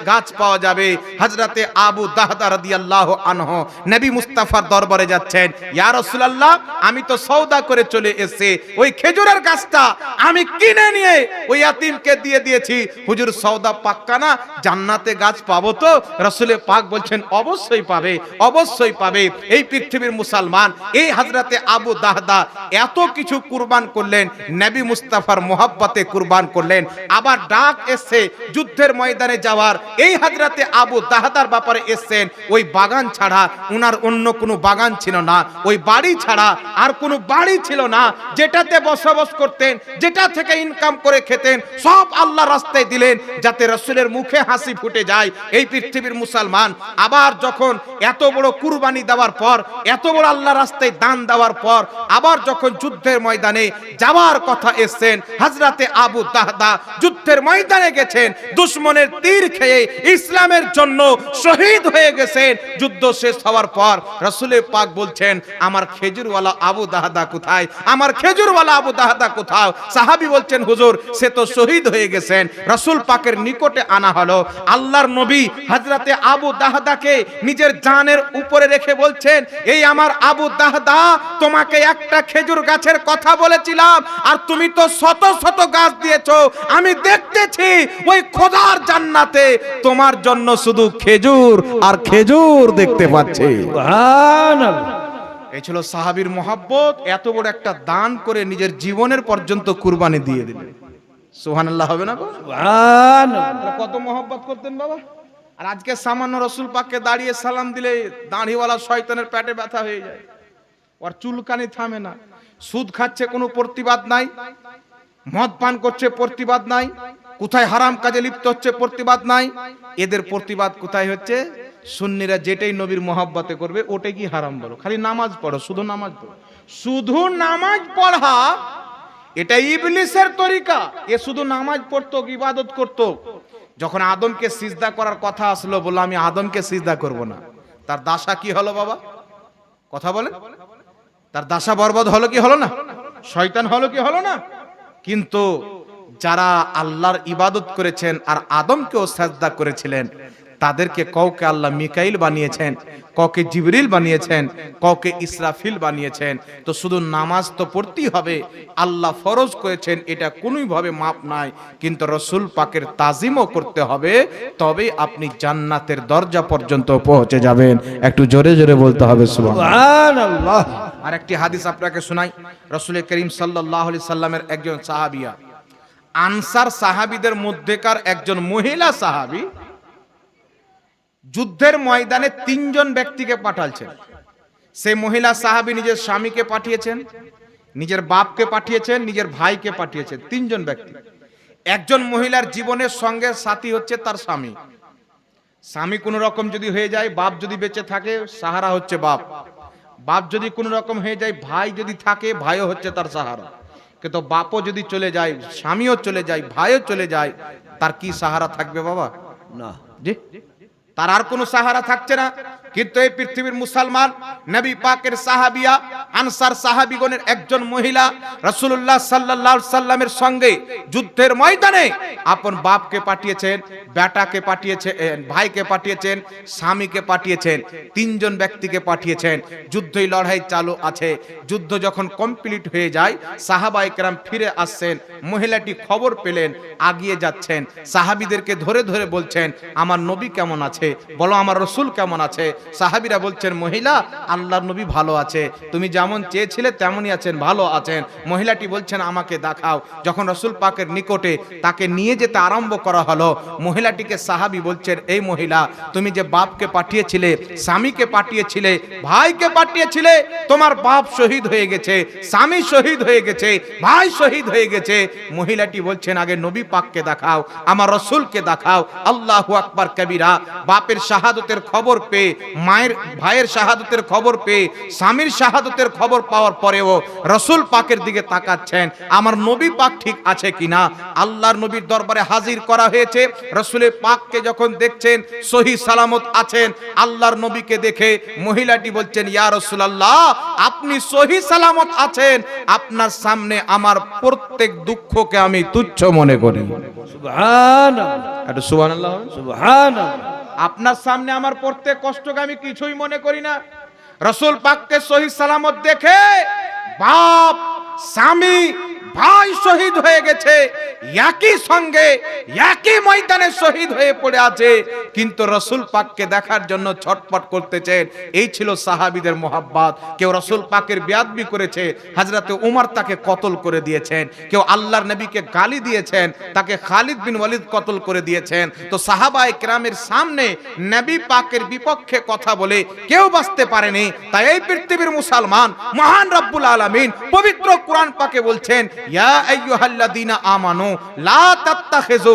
গাছ পাওয়া যাবে। হযরতে আবু দাহদা রাদিয়াল্লাহু আনহু নবী মুস্তাফার দরবারে যাচ্ছেন, ইয়া রাসূলুল্লাহ আমি তো সওদা করে চলে এসেছি, ওই খেজুরের গাছটা আমি কিনে নিয়ে ওই ইয়াতিমকে দিয়ে দিয়েছি, হুজুর সওদা পাক্কা না, জান্নাতে গাছ পাবো তো? রাসূলে পাক বলছেন, অবশ্যই পাবে, অবশ্যই পাবে। এই পৃথিবীর মুসলমান এই হযরতে আবু দাহদা এত কিছু কুরবান করলেন, নবী মুস্তাফার মোহাব্বতে কুরবান করলেন। আবার ডাক এসে যুদ্ধের ময়দানে যাওয়ার, এই হযরতে আবু দাহদার ব্যাপারে এসেছেন। ওই বাগান ছাড়া উনার অন্য কোনো বাগান ছিল না, ওই বাড়ি ছাড়া আর কোনো বাড়ি ছিল না, যেটাতে বসবাস করতেন, যেটা থেকে ইনকাম করে খেতেন, সব আল্লাহর রাস্তায় দিলেন যাতে রাসূলের মুখে হাসি ফুটে যায়। এই পৃথিবীর মুসলমান আবার যখন এত বড় কুরবানি দেওয়ার পর, এত বড় আল্লাহর রাস্তায় দান দেওয়ার পর, আবার যখন যুদ্ধের ময়দানে যাওয়ার কথা এসেছেন, হযরতে আবু দাহদা যুদ্ধের ময়দানে গেছেন, দুশমনের তীর খেয়ে ইসলামের জন্য শহীদ হয়ে গেছেন। যুদ্ধ শেষ হওয়ার পর রাসূলে পাক বলছেন, আমার খেজুরওয়ালা আবু দাহদা কোথায়, আমার খেজুরওয়ালা আবু দাহদা কোথাও? সাহাবী বলছেন, হুজুর সে তো শহীদ হয়ে গেছেন। রাসূল পাকের নিকটে আনা হলো, আল্লাহর নবী হযরতে আবু দাহদাকে নিজের জানের উপরে রেখে বলছেন, এই আমার আবু দাহদা, তোমাকে একটা খেজুর গাছের কথা বলেছিলাম আর তুমি তো শত শত গাছ দিয়েছো, আমি দেখতেছি ওই খোদার জান্নাতে তোমার জন্য শুধু খেজুর আর খেজুর দেখতে পাচ্ছি। সুবহানাল্লাহ। এই ছিল সাহাবীর মহব্বত, এত বড় একটা দান করে নিজের জীবনের পর্যন্ত কুরবানি দিয়ে দিলেন। সুবহানাল্লাহ হবে না? সুবহানাল্লাহ। কত মহব্বত করতেন বাবা। আর আজকে সামান্য রাসূল পাককে দাঁড়িয়ে সালাম দিলে দাড়িওয়ালা শয়তানের পেটে ব্যথা হয়ে যায়, ওর চুলকানি থামে না। সুদ খাচ্ছে কোনো প্রতিবাদ নাই, মদ পান করছে প্রতিবাদ নাই, কোথায় হারাম কাজে লিপ্ত হচ্ছে প্রতিবাদ নাই। এদের প্রতিবাদ কোথায় হচ্ছে? সুন্নিরা যেটাই নবীর মহব্বতে করবে ওটাই কি হারাম বলো, খালি নামাজ পড়ো, শুধু নামাজ পড়ো, শুধু নামাজ পড়া এটা ইবলিসের তরিকা। এ শুধু নামাজ পড়তো, ইবাদত করতো। যখন আদমকে সিজদা করার কথা আসলো, বললো আমি আদমকে সিজদা করব না। তার দাসা কি হলো বাবা? কথা বলেন, তার দাসা বরবাদ হলো কি হলো না? শয়তান হলো কি হলো না? কিন্তু যারা আল্লাহর ইবাদত করেছেন আর আদমকেও সাজদা করেছিলেন, তাদেরকে কাউকে আল্লাহ মিকাইল বানিয়েছেন, কাউকে জিবরিল বানিয়েছেন, কাউকে ইসরাফিল বানিয়েছেন। তো শুধু নামাজ তো পড়তেই হবে, আল্লাহ ফরজ করেছেন, এটা কোনোই ভাবে মাপ নাই। কিন্তু রাসূল পাকের তাজিমও করতে হবে, তবে আপনি জান্নাতের দরজা পর্যন্ত পৌঁছে যাবেন। একটু জোরে জোরে বলতে হবে সুবহানাল্লাহ। আর একটি হাদিস আপনাকে শোনাই। রাসূল করিম সাল্লাল্লাহু আলাইহি সাল্লামের একজন সাহাবিয়া, আনসার সাহাবীদের মধ্যেকার একজন মহিলা সাহাবী, যুদ্ধের ময়দানে 3 জন ব্যক্তিকে পাঠালছেন। সেই মহিলা সাহাবী নিজের স্বামীকে পাঠিয়েছেন, নিজের বাপকে পাঠিয়েছেন, নিজের ভাইকে পাঠিয়েছেন। 3 জন ব্যক্তি। একজন মহিলার জীবনের সঙ্গে সাথী হচ্ছে তার স্বামী। স্বামী কোনো রকম যদি হয়ে যায়, বাপ যদি বেঁচে থাকে, সাহারা হচ্ছে বাপ। বাপ যদি কোনো রকম হয়ে যায়, ভাই যদি থাকে, ভাইও হচ্ছে তার সাহারা। কিন্তু বাপও যদি চলে যায়, স্বামীও চলে যায়, ভাইও চলে যায়, তার কি সাহারা থাকবে বাবা? না। জি, তার আর কোনো সাহারা থাকছে না। কিন্তু এই পৃথিবীর মুসলমান নবী পাকের সাহাবিয়া আনসার সাহাবীগণের একজন মহিলা রাসূলুল্লাহ সাল্লাল্লাহু আলাইহি সাল্লামের সঙ্গে যুদ্ধের ময়দানে আপন বাপকে পাঠিয়েছেন, বেটাকে পাঠিয়েছেন, ভাইকে পাঠিয়েছেন, স্বামীকে পাঠিয়েছেন, তিনজন ব্যক্তিকে পাঠিয়েছেন। যুদ্ধই লড়াই চালু আছে। যুদ্ধ যখন কমপ্লিট হয়ে যায়, সাহাবায়ে কেরাম ফিরে আসছেন। মহিলাটি খবর পেলেন, আগিয়ে যাচ্ছেন, সাহাবীদেরকে ধরে ধরে বলছেন, আমার নবী কেমন আছে, বলো আমার রাসূল কেমন আছে। সাহাবীরা বলছেন, মহিলা আল্লাহর নবী ভালো আছে, তুমি যেমন চেয়েছিলে তেমনই আছেন, ভালো আছেন। মহিলাটি বলছেন, আমাকে দেখাও। যখন রাসূল পাকের নিকটে তাকে নিয়ে যেতে আরম্ভ করা হলো, মহিলাটিকে সাহাবী বলছেন, এই মহিলা, তুমি যে বাপকে পাঠিয়েছিলে, স্বামীকে পাঠিয়েছিলে, ভাইকে পাঠিয়েছিলে, তোমার বাপ শহীদ হয়ে গেছে, স্বামী শহীদ হয়ে গেছে, ভাই শহীদ হয়ে গেছে। মহিলাটি বলছেন, আগে নবী পাককে দেখাও, আমার রাসূলকে দেখাও। আল্লাহু আকবার কবীরা। বাপের শাহাদতের খবর পেয়ে, মায়ের ভাইয়ের শাহাদতের খবর পেয়ে, স্বামীর শাহাদতের খবর পাওয়ার পরেও রাসূল পাকের দিকে তাকাচ্ছেন, আমার নবী পাক ঠিক আছে কিনা। আল্লাহর নবীর দরবারে হাজির করা হয়েছে। রাসূলের পাককে যখন দেখছেন সহি সালামত আছেন, আল্লাহর নবীকে দেখে মহিলাটি বলছেন, ইয়া রাসূলুল্লাহ, আপনি সহি সালামত আছেন, আপনার সামনে আমার প্রত্যেক দুঃখকে আমি তুচ্ছ মনে করি। সুবহানাল্লাহ, একটু সুবহানাল্লাহ। সুবহানাল্লাহ। আপনার সামনে আমার প্রত্যেক কষ্টকে আমি কিছুই মনে করি না। রাসূল পাককে সহি সালামত দেখে বাপ, স্বামী, ভাই শহীদ হয়ে গেছে, একই সঙ্গে একই ময়দানে শহীদ হয়ে পড়ে আছে, কিন্তু রাসূল পাককে দেখার জন্য ছটফট করতেছেন। এই ছিল সাহাবীদের মোহাব্বত। কেউ রাসূল পাকের বেয়াদবি করেছে, হযরতে উমর তাকে কতল করে দিয়েছেন। কেউ আল্লাহর নবীকে গালি দিয়েছেন, তাকে খালিদ বিন ওয়ালিদ কতল করে দিয়েছেন। তো সাহাবায়ে কেরামের সামনে নবী পাকের বিপক্ষে কথা বলে কেউ বাঁচতে পারেনি। তাই এই পৃথিবীর মুসলমান মহান রব্বুল আলামিন পবিত্র কোরআন পাকে বলছেন, ইয়া আইয়ুহাল্লাযীনা আমানু লা তাত্তাখিযু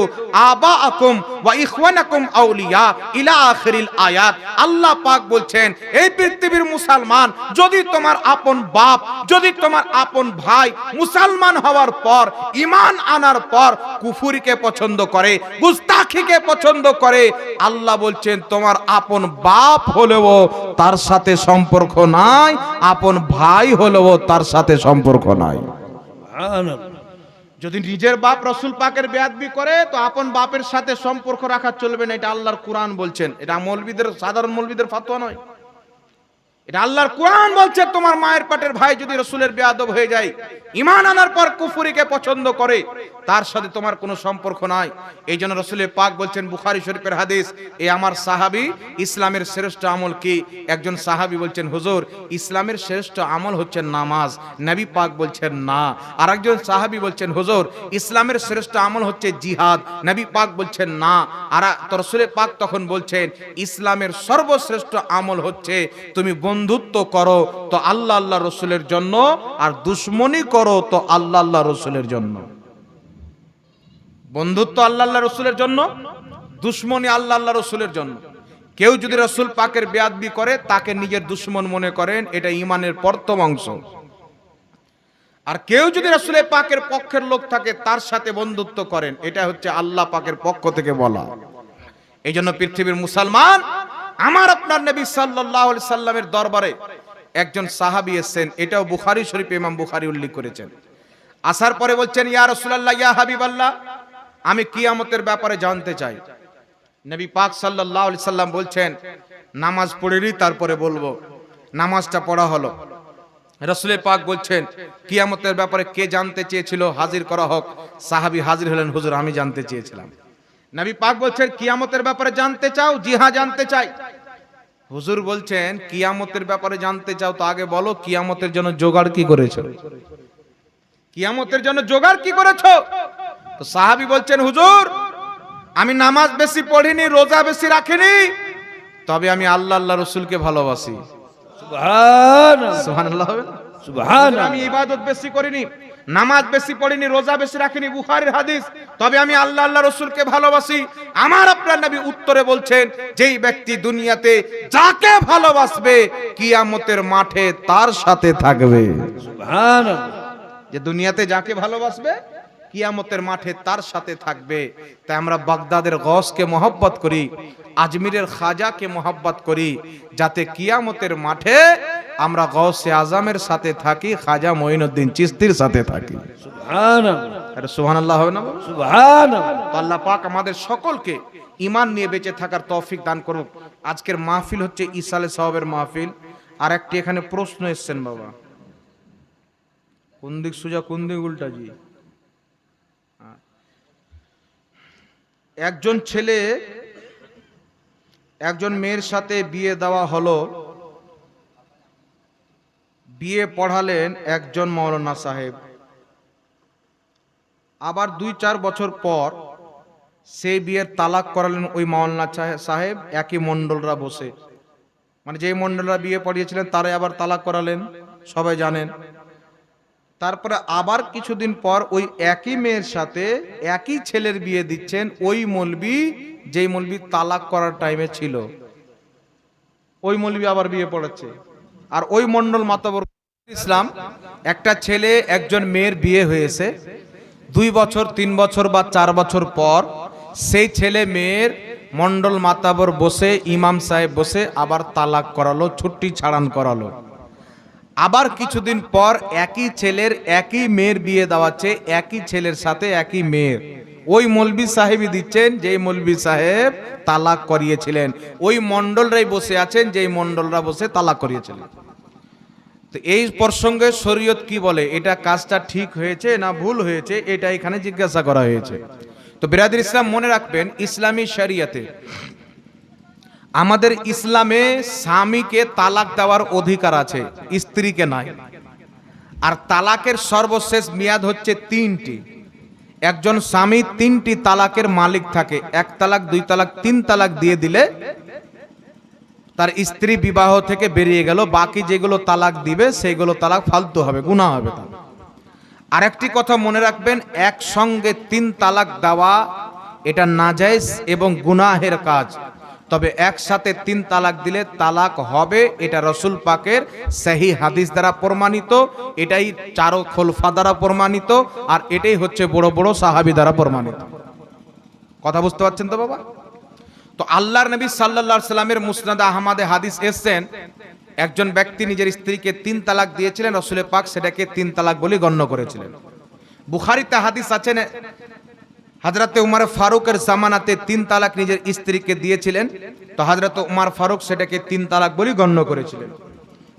আবাআকুম ওয়া ইখওয়ানাকুম আউলিয়া ইলা আখিরিল আয়াত। আল্লাহ পাক বলছেন, এই পৃথিবীর মুসলমান, যদি তোমার আপন বাপ, যদি তোমার আপন ভাই মুসলমান হওয়ার পর, ঈমান আনার পর কুফরিকে পছন্দ করে, গুস্তাখিকে পছন্দ করে, আল্লাহ বলছেন তোমার আপন বাপ হলেও তার সাথে সম্পর্ক নাই, আপন ভাই হলেও তার সাথে সম্পর্ক নাই। যদি নিজের বাপ রাসূল পাকের বেয়াদবি করে, তো আপন বাপের সাথে সম্পর্ক রাখা চলবে না। এটা আল্লাহর কোরআন বলছেন, এটা মৌলবীদের, সাধারণ মৌলবীদের ফতোয়া নয়। এটা আল্লাহর কোরআন বলছে, তোমার মায়ের পেটের ভাই যদি রাসূলের বেয়াদব হয়ে যায়, ঈমান আনার পর কুফরিকে পছন্দ করে, তার সাথে তোমার কোনো সম্পর্ক নাই। এই জন্য রাসূলের পাক বলছেন, বুখারী শরীফের হাদিস, এই আমার সাহাবী, ইসলামের শ্রেষ্ঠ আমল কি? একজন সাহাবী বলছেন, হুজুর, ইসলামের শ্রেষ্ঠ আমল হচ্ছে নামাজ। নবী পাক বলছেন, না। আরেকজন সাহাবী বলছেন, হুজুর, ইসলামের শ্রেষ্ঠ আমল হচ্ছে জিহাদ। নবী পাক বলছেন, না। আর রাসূলের পাক তখন বলছেন, ইসলামের সর্বশ্রেষ্ঠ আমল হচ্ছে তুমি বন্ধুত্ব করো তো আল্লাহ আল্লাহ রাসূলের জন্য, আর দুশমনি করো তো আল্লাহ আল্লাহ রাসূলের জন্য। বন্ধুত্ব আল্লাহ আল্লাহ রাসূলের জন্য, দুশমনি আল্লাহ আল্লাহ রাসূলের জন্য। কেউ যদি রাসূল পাকের বেয়াদবি করে, তাকে নিজের দুশমন মনে করেন, এটা ঈমানের প্রথম অংশ। আর কেউ যদি রাসূলের পাকের পক্ষের লোক থাকে, তার সাথে বন্ধুত্ব করেন, এটা হচ্ছে আল্লাহ পাকের পক্ষ থেকে বলা। এই জন্য পৃথিবীর মুসলমান, আমার আপনার নবী সাল্লাল্লাহু আলাইহি সাল্লামের দরবারে একজন সাহাবী এসেছেন, এটাও বুখারী শরীফে ইমাম বুখারী উল্লেখ করেছেন। আসার পরে বলছেন, ইয়া রাসূলুল্লাহ, ইয়া হাবিবাল্লাহ, আমি কিয়ামতের ব্যাপারে জানতে চাই। নবী পাক সাল্লাল্লাহু আলাইহি সাল্লাম বলছেন, নামাজ পড়েনি তারপরে বলবো। নামাজটা পড়া হলো। রাসূলের পাক বলছেন, কিয়ামতের ব্যাপারে কে জানতে চেয়েছিল, হাজির করা হোক। সাহাবী হাজির হলেন, হুজুর, আমি জানতে চেয়েছিলাম। নবী পাক বলছেন, কিয়ামতের ব্যাপারে জানতে চাও? জি হ্যাঁ, জানতে চাই। হুজুর বলছেন, কিয়ামতের ব্যাপারে জানতে চাও, তো আগে বলো কিয়ামতের জন্য জোগাড় কি করেছো? কিয়ামতের জন্য জোগাড় কি করেছো? তো সাহাবী বলছেন, হুজুর, আমি নামাজ বেশি পড়িনি, রোজা বেশি রাখিনি, তবে আমি আল্লাহ আল্লাহ রাসূলকে ভালোবাসি। সুবহানাল্লাহ, সুবহানাল্লাহ। সুবহানাল্লাহ। আমি ইবাদত বেশি করিনি, নামাজ বেশি পড়িনি, রোজা বেশি রাখিনি, বুখারীর হাদিস, তবে আমি আল্লাহ আল্লাহ রাসূলকে ভালোবাসি। আমার আপনার নবী উত্তরে বলছেন, যেই ব্যক্তি দুনিয়াতে যাকে ভালোবাসবে, কিয়ামতের মাঠে তার সাথে থাকবে। সুবহানাল্লাহ। যে দুনিয়াতে যাকে ভালোবাসবে, কিয়ামতের মাঠে তার সাথে থাকবে। তাই আমরা বাগদাদের গওসকে মহব্বত করি, আজমিরের খাজাকে মহব্বত করি, যাতে কিয়ামতের মাঠে আমরা গওসে আজমের সাথে থাকি, খাজা মঈনুদ্দিন চিশতির সাথে থাকি। সুবহানাল্লাহ, আরে সুবহানাল্লাহ হবে না বাবা? সুবহানাল্লাহ। তো আল্লাহ পাক আমাদের সকলকে ঈমান নিয়ে বেঁচে থাকার তৌফিক দান করুক। আজকের মাহফিল হচ্ছে ইসালে সাওয়াবের মাহফিল। আর একটি এখানে প্রশ্ন এসছেন বাবা, কোন দিক সোজা কোন দিক উল্টা জি? একজন ছেলে একজন মেয়ের সাথে বিয়ে দেওয়া হলো, বিয়ে পড়ালেন একজন মাওলানা সাহেব। আবার 2-4 বছর পর সেই বিয়ের তালাক করালেন ওই মাওলানা সাহেব, একই মণ্ডলরা বসে। মানে যেই মণ্ডলরা বিয়ে পড়িয়েছিলেন তারাই আবার তালাক করালেন, সবাই জানেন। তারপরে আবার কিছুদিন পর ওই একই মেয়ের সাথে একই ছেলের বিয়ে দিচ্ছেন ওই মৌলবি, যেই মৌলবি তালাক করার টাইমে ছিল। ওই মৌলবি আবার বিয়ে পড়াচ্ছে। আর ওই মণ্ডল মাতাবর ইসলাম, একটা ছেলে একজন মেয়ের বিয়ে হয়েছে, 2 বছর 3 বছর বা 4 বছর পর সেই ছেলে মেয়ের মণ্ডল মাতাবর বসে, ইমাম সাহেব বসে আবার তালাক করালো, ছুটি ছাড়ান করালো। আবার কিছুদিন পর একই ছেলের একই মেয়ের বিয়ে দেওয়াচ্ছে, একই ছেলের সাথে একই মেয়ের। ওই মৌলবি সাহেবই দিচ্ছেন যেই মৌলবি সাহেব তালাক করিয়েছিলেন। ওই মণ্ডলরাই বসে আছেন যেই মণ্ডলরা বসে তালাক করিয়েছিলেন। তো এই প্রসঙ্গে শরীয়ত কি বলে, এটা কাজটা ঠিক হয়েছে না ভুল হয়েছে, এটা এখানে জিজ্ঞাসা করা হয়েছে। তো বিরাদর ইসলাম মনে রাখবেন, ইসলামী শরিয়তে আমাদের ইসলামে স্বামীকে তালাক দেওয়ার অধিকার আছে, স্ত্রীকে নাই। আর তালাকের সর্বশেষ মেয়াদ হচ্ছে 3টি। একজন স্বামী 3টি তালাকের মালিক থাকে। 1 তালাক, 2 তালাক, 3 তালাক দিয়ে দিলে তার স্ত্রী বিবাহ থেকে বেরিয়ে গেল। বাকি যেগুলো তালাক দিবে সেগুলো তালাক ফালতু হবে, গুনাহ হবে। আরেকটি কথা মনে রাখবেন, একসঙ্গে 3 তালাক দেওয়া এটা নাজায়েজ এবং গুনাহের কাজ। তবে একসাথে 3 তালাক দিলে তালাক হবে, এটা রসুল পাকের সহি হাদিস দ্বারা প্রমাণিত, এটাই 4 খোলফা দ্বারা প্রমাণিত, আর এটাই হচ্ছে বড় বড় সাহাবী দ্বারা প্রমাণিত। কথা বুঝতে পারছেন তো বাবা? তো আল্লাহর নবী সাল্লাল্লাহু আলাইহি সাল্লামের মুসনাদ আহমদে হাদিস এসেছেন, একজন ব্যক্তি নিজের স্ত্রীকে 3 তালাক দিয়েছিলেন, রাসূল পাক সেটাকে 3 তালাক বলে গণ্য করেছিলেন। বুখারীতে হাদিস আছে, হযরতে উমর ফারুকের জামানাতে 3 তালাক নিজের স্ত্রীকে দিয়েছিলেন, তো হযরতে উমর ফারুক সেটাকে 3 তালাক বলে গণ্য করেছিলেন।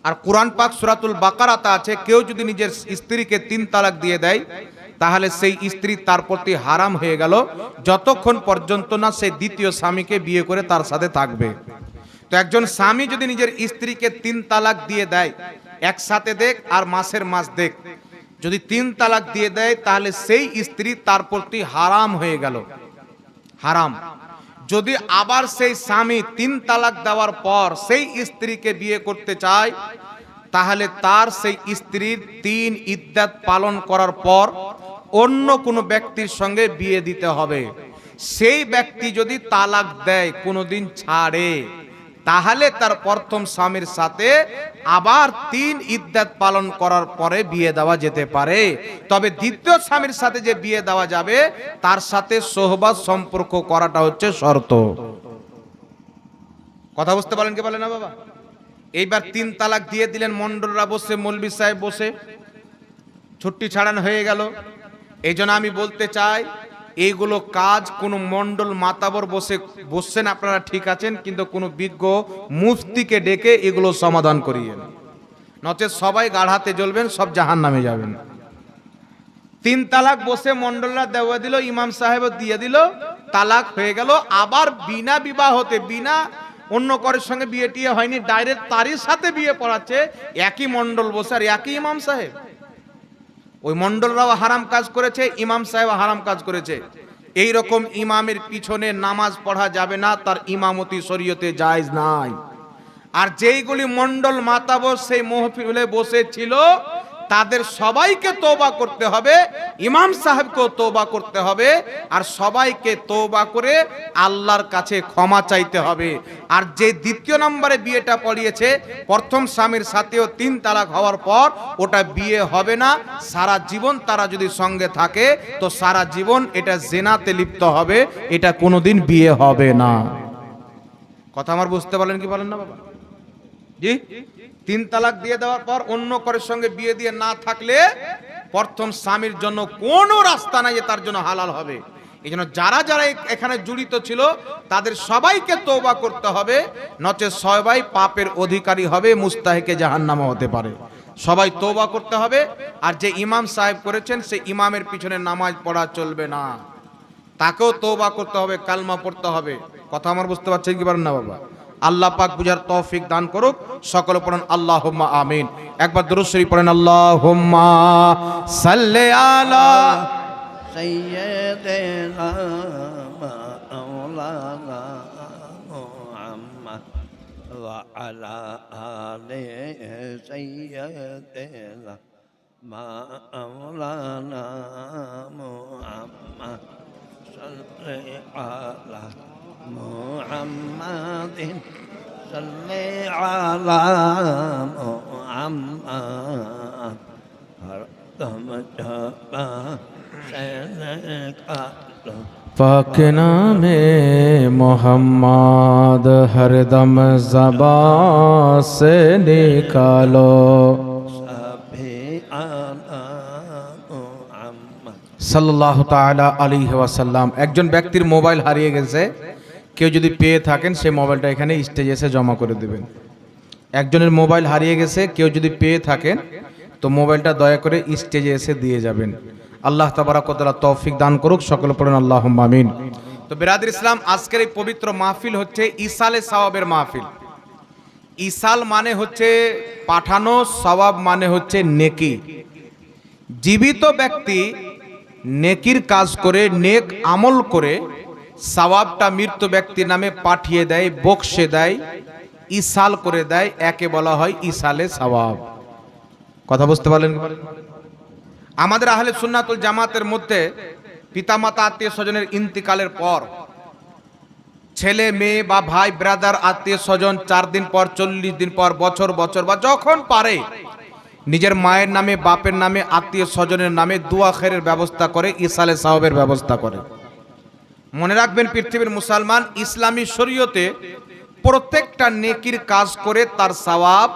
আর কোরআন পাক সূরাতুল বাকারাতে আছে, কেউ যদি নিজের স্ত্রীকে 3 তালাক দিয়ে দেয় তাহলে সেই স্ত্রী তার প্রতি হারাম হয়ে গেল, যতক্ষণ পর্যন্ত না সে দ্বিতীয় স্বামীকে বিয়ে করে তার সাথে থাকবে। তো একজন স্বামী যদি নিজের স্ত্রীকে 3 তালাক দিয়ে দেয়, একসাথে দেখ আর মাসের মাস দেখ, যদি 3 তালাক দিয়ে দেয় তাহলে সেই স্ত্রী তার প্রতি হারাম হয়ে গেল, হারাম। যদি আবার সেই স্বামী 3 তালাক দেওয়ার পর সেই স্ত্রীকে বিয়ে করতে চায়, তাহলে তার সেই স্ত্রীর 3 ইদ্দাত পালন করার পর অন্য কোনো ব্যক্তির সঙ্গে বিয়ে দিতে হবে। সেই ব্যক্তি যদি তালাক দেয়, কোনোদিন ছাড়ে, তাহলে তার প্রথম স্বামীর সাথে আবার 3 ইদ্দাত পালন করার পরে বিয়ে দেওয়া যেতে পারে। তবে দ্বিতীয় স্বামীর সাথে যে বিয়ে দেওয়া যাবে তার সাথে সোহবত সম্পর্ক করাটা হচ্ছে শর্ত। কথা বুঝতে পারেন কি বলেন না বাবা? এইবার 3 তালাক দিয়ে দিলেন, মণ্ডলরা বসে, মৌলবি সাহেব বসে, ছুটি ছাড়ানো হয়ে গেল। এই জন্য আমি বলতে চাই, এইগুলো কাজ কোনো মণ্ডল মাতাবর বসছেন আপনারা ঠিক আছেন, কিন্তু কোনো বিজ্ঞ মুফতিকে ডেকে এগুলো সমাধান করিয়েন, নচেত সবাই গাঢ়াতে জ্বলবেন, সব জাহান্নামে যাবেন। 3 তালাক বসে মণ্ডলরা দেওয়া দিল, ইমাম সাহেব দিয়ে দিল, তালাক হয়ে গেল। আবার বিনা বিবাহতে, বিনা অন্য কারোর সঙ্গে বিয়ে টিয়ে হয়নি, ডাইরেক্ট তারই সাথে বিয়ে পড়াচ্ছে একই মণ্ডল বসে আর একই ইমাম সাহেব। ওই মণ্ডলরাও হারাম কাজ করেছে, ইমাম সাহেব হারাম কাজ করেছে। এই রকম ইমামের পিছনে নামাজ পড়া যাবে না, তার ইমামতি শরীয়তে জায়েজ নাই। আর যেইগুলি মণ্ডল মাতাবর সেই মাহফিলে বসেছিল, তাদের সবাইকে তওবা করতে হবে, ইমাম সাহেবকেও তওবা করতে হবে, আর সবাইকে তওবা করে আল্লাহর কাছে ক্ষমা চাইতে হবে। আর যে দ্বিতীয় নম্বরে বিয়েটা পড়িয়েছে প্রথম স্বামীর সাথেও 3 তালাক হওয়ার পর, ওটা বিয়ে হবে না। সারা জীবন তারা যদি সঙ্গে থাকে তো সারা জীবন এটা জিনাতে লিপ্ত হবে, এটা কোনোদিন বিয়ে হবে না। কথা আমার বুঝতে পারলেন কি বলেন না বাবা? জি, 3 তালাক দিয়ে দেওয়ার পর অন্য কারোর সঙ্গে বিয়ে দিয়ে না থাকলে প্রথম স্বামীর জন্য কোনো রাস্তা নাই যে তার জন্য হালাল হবে। এই জন্য যারা যারা এখানে জড়িত ছিল তাদের সবাইকে তওবা করতে হবে, নচে সবাই পাপের অধিকারী হবে, মুস্তাহিকে জাহান্নামে হতে পারে। সবাই তওবা করতে হবে। আর যে ইমাম সাহেব করেছেন সেই ইমামের পিছনে নামাজ পড়া চলবে না, তাকেও তওবা করতে হবে, কালমা পড়তে হবে। কথা আমার বুঝতে পারছেন কি পারেন না বাবা? আল্লাহ পাক বুঝার তৌফিক দান করুক। সকলে পড়েন আল্লাহুম্মা আমিন। একবার দুরূদ শরীফ পড়েন, আল্লাহুম্মা সাল্লি আলা سيدنا مولانا محمد وعلى آل سيدنا مولانا محمد صل على محمد صل على محمد पाक नामे मोहम्मद हरदम ज़बान से निकालो। সাল্লাল্লাহু তাআলা আলাইহি ওয়াসাল্লাম। একজন ব্যক্তির মোবাইল হারিয়ে গেছে, কেউ যদি পেয়ে থাকেন সেই মোবাইলটা এখানে স্টেজে এসে জমা করে দেবেন। একজনের মোবাইল হারিয়ে গেছে, কেউ যদি পেয়ে থাকেন তো মোবাইলটা দয়া করে স্টেজে এসে দিয়ে যাবেন। আল্লাহ তাবারাক ওয়া তাআলা তৌফিক দান করুক। সকলে পড়েন আল্লাহুম্মা আমিন। তো বিরাদর ইসলাম, আজকের এই পবিত্র মাহফিল হচ্ছে ইসালে সওয়াবের মাহফিল। ইসাল মানে হচ্ছে পাঠানো, সওয়াব মানে হচ্ছে নেকি। জীবিত ব্যক্তি নেকির কাজ করে, নেক আমল করে সওয়াবটা মৃত ব্যক্তির নামে পাঠিয়ে দেয়, বকশে দেয়, ইসাল করে দেয়, একে বলা হয় ইসালে সওয়াব। কথা বুঝতে পারলেন? আমাদের আহলে সুন্নাতুল জামাতের মধ্যে পিতামাতা আত্মীয় স্বজনের ইন্তিকালের পর ছেলে মেয়ে বা ভাই ব্রাদার আত্মীয় স্বজন 4 দিন পর, 40 দিন পর, বছর বা যখন পারে নিজের মায়ের নামে, বাপের নামে, আত্মীয় স্বজনের নামে দোয়া খেরের ব্যবস্থা করে, ইসালে সওয়াবের ব্যবস্থা করে। মনে রাখবেন পৃথিবীর মুসলমান, ইসলামী শরীয়তে প্রত্যেকটা নেকির কাজ করে তার সওয়াব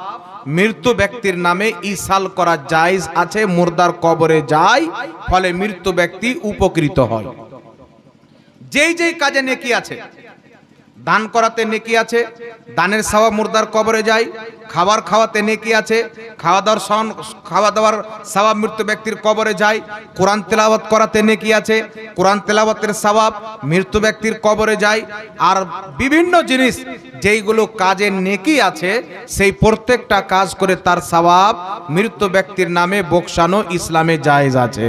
মৃত ব্যক্তির নামে ইসাল করা জায়েজ আছে। মুর্দার কবরে যায়, ফলে মৃত ব্যক্তি উপকৃত হয়। যেই যেই কাজে নেকি আছে, দান করাতে নেকি আছে, দানের সওয়াব মুর্দার কবরে যায়। খাবার খাওয়াতে নেকি আছে, খাওয়া দাওয়ার সওয়াব মৃত ব্যক্তির কবরে যায়। কোরআন তেলাওয়াত করাতে নেকি আছে, কোরআন তেলাওয়াতের সওয়াব মৃত ব্যক্তির কবরে যায়। আর বিভিন্ন জিনিস যেইগুলো কাজে নেকি আছে, সেই প্রত্যেকটা কাজ করে তার সওয়াব মৃত ব্যক্তির নামে বকশানো ইসলামে জায়েজ আছে।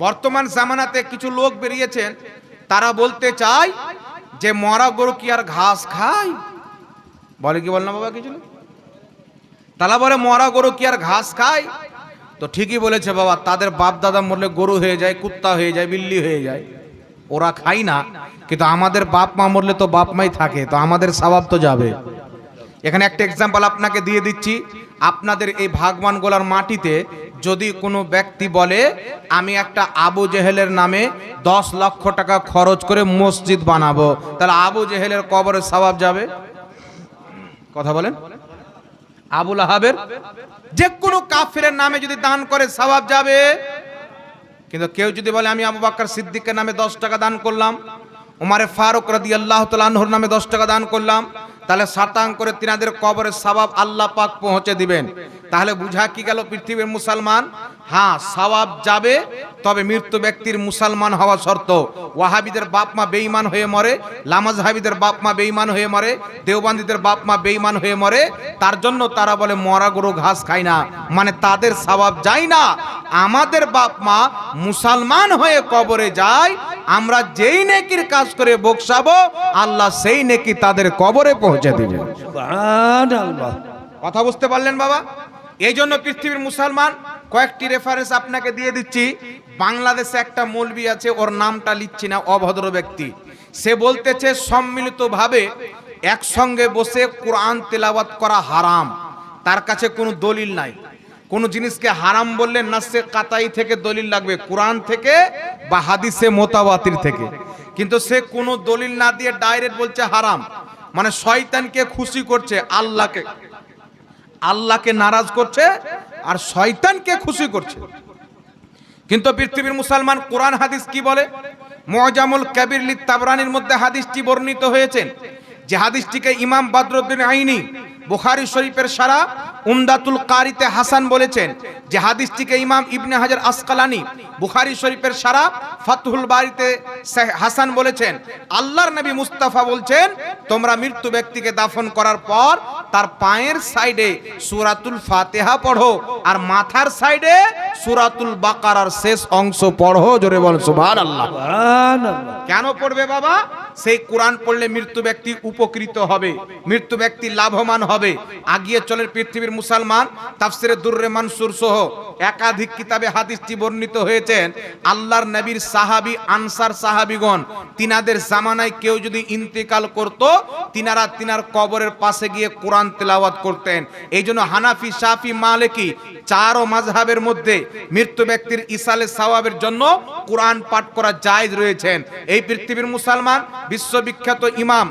বর্তমান জামানাতে কিছু লোক বেরিয়েছেন, তারা বলতে চায় যে মরা গরু কি আর ঘাস খায়? বলে কি বল না বাবা কিছু? তারা বলে মরা গরু কি আর ঘাস খায়? তো ঠিকই বলেছে বাবা, তাদের বাপ দাদা মরলে গরু হয়ে যায়, কুত্তা হয়ে যায়, বিল্লি হয়ে যায়, ওরা খায় না। কিন্তু আমাদের বাপ মা মরলে তো বাপ মাই থাকে, তো আমাদের সওয়াব তো যাবে। এখানে একটা এক্সাম্পল আপনাকে দিয়ে দিচ্ছি। আপনাদের এই ভাগবান গোলার মাটিতে যদি কোনো ব্যক্তি বলে আমি একটা আবু জেহেলের নামে 10 লক্ষ টাকা খরচ করে মসজিদ বানাবো, তাহলে আবু জেহেলের কবরে সওয়াব যাবে? কথা বলেন। আবু লাহাবের, যে কোনো কাফিরের নামে যদি দান করে সওয়াব যাবে। কিন্তু কেউ যদি বলে আমি আবু বকর সিদ্দিকের নামে 10 টাকা দান করলাম, উমারে ফারুক রাদিয়াল্লাহু তাআলা আনহুর নামে 10 টাকা দান করলাম, তাহলে শতাং করে তিনাদের কবরের সওয়াব আল্লাহ পাক পৌঁছে দিবেন। তাহলে বুঝা কি গেল পৃথিবীর মুসলমান? হ্যাঁ, সওয়াব যাবে, তবে মৃত্যু ব্যক্তির মুসলমান হওয়া শর্ত। ওয়াহাবিদের বাপ মা বেঈমান হয়ে মরে, লামাজহাবিদের বাপ মা বেঈমান হয়ে মরে, দেওবন্দিদের বাপ মা বেঈমান হয়ে মরে, তার জন্য তারা বলে মরা গরু ঘাস খায় না, মানে তাদের সওয়াব যায় না। আমাদের বাপ মা মুসলমান হয়ে কবরে যায়, আমরা যেই নেকির কাজ করে বকশাবো আল্লাহ সেই নেকি তাদের কবরে পৌঁছে দিবেন। সুবহানাল্লাহ। কথা বুঝতে পারলেন বাবা? এই জন্য পৃথিবীর মুসলমান কয়েকটি রেফারেন্স আপনাকে দিয়ে দিচ্ছি। বাংলাদেশে একটা মৌলবি আছে, ওর নামটা লিখছি না, অভদ্র ব্যক্তি। সে বলতেছে সম্মিলিতভাবে একসঙ্গে বসে কোরআন তেলাওয়াত করা হারাম। তার কাছে কোনো দলিল নাই। কোনো জিনিসকে হারাম বললে নাসে কাতাই থেকে দলিল লাগবে, কোরআন থেকে বা হাদিসে মোতাবাতির থেকে। কিন্তু সে কোনো দলিল না দিয়ে ডাইরেক্ট বলছে হারাম। মানে শয়তানকে খুশি করছে, আল্লাহকে নারাজ করছে আর শয়তানকে খুশি করছে। কিন্তু পৃথিবীর মুসলমান কোরআন হাদিস কি বলে? মুআজামুল কাবীর লি তাবরানির মধ্যে হাদিসটি বর্ণিত হয়েছে, যে হাদিসটিকে ইমাম বদরুদ্দিন আইনি বুখারী শরীফের সারা উমদাতুল কারিতে হাসান বলেছেন, যে হাদিসটিকে ইমাম ইবনে হাজার আসকালানি বুখারী শরীফের সারা ফাতহুল বারিতে হাসান বলেছেন। আল্লাহর নবী মুস্তাফা বলছেন, তোমরা মৃত্যু ব্যক্তিকে দাফন করার পর তার পায়ের সাইডে সূরাতুল ফাতিহা পড়ো আর মাথার সাইডে সূরাতুল বাকারার শেষ অংশ পড়ো। জোরে বল সুবহানাল্লাহ। কেন পড়বে বাবা? সেই কোরআন পড়লে মৃত্যু ব্যক্তি উপকৃত হবে, মৃত্যু ব্যক্তি লাভবান হবে। আগিয়ে চলেন পৃথিবীর মুসলমান, তাফসিরে দুররে মানসুর সহ একাধিক কিতাবে হাদিসটি বর্ণিত হয়েছেন। আল্লাহর নবীর সাহাবী আনসার সাহাবীগণ, তিনাদের জামানায় কেউ যদি ইন্তেকাল করত, তিনার কবরের পাশে গিয়ে কোরআন তেলাওয়াত করতেন। এই জন্য হানাফি, শাফি, মালিকি চারো মাযহাবের মধ্যে মৃত্যু ব্যক্তির ইসালে সওয়াবের জন্য কোরআন পাঠ করা জায়েজ রয়েছেন। এই পৃথিবীর মুসলমান বিশ্ববিখ্যাত ইমাম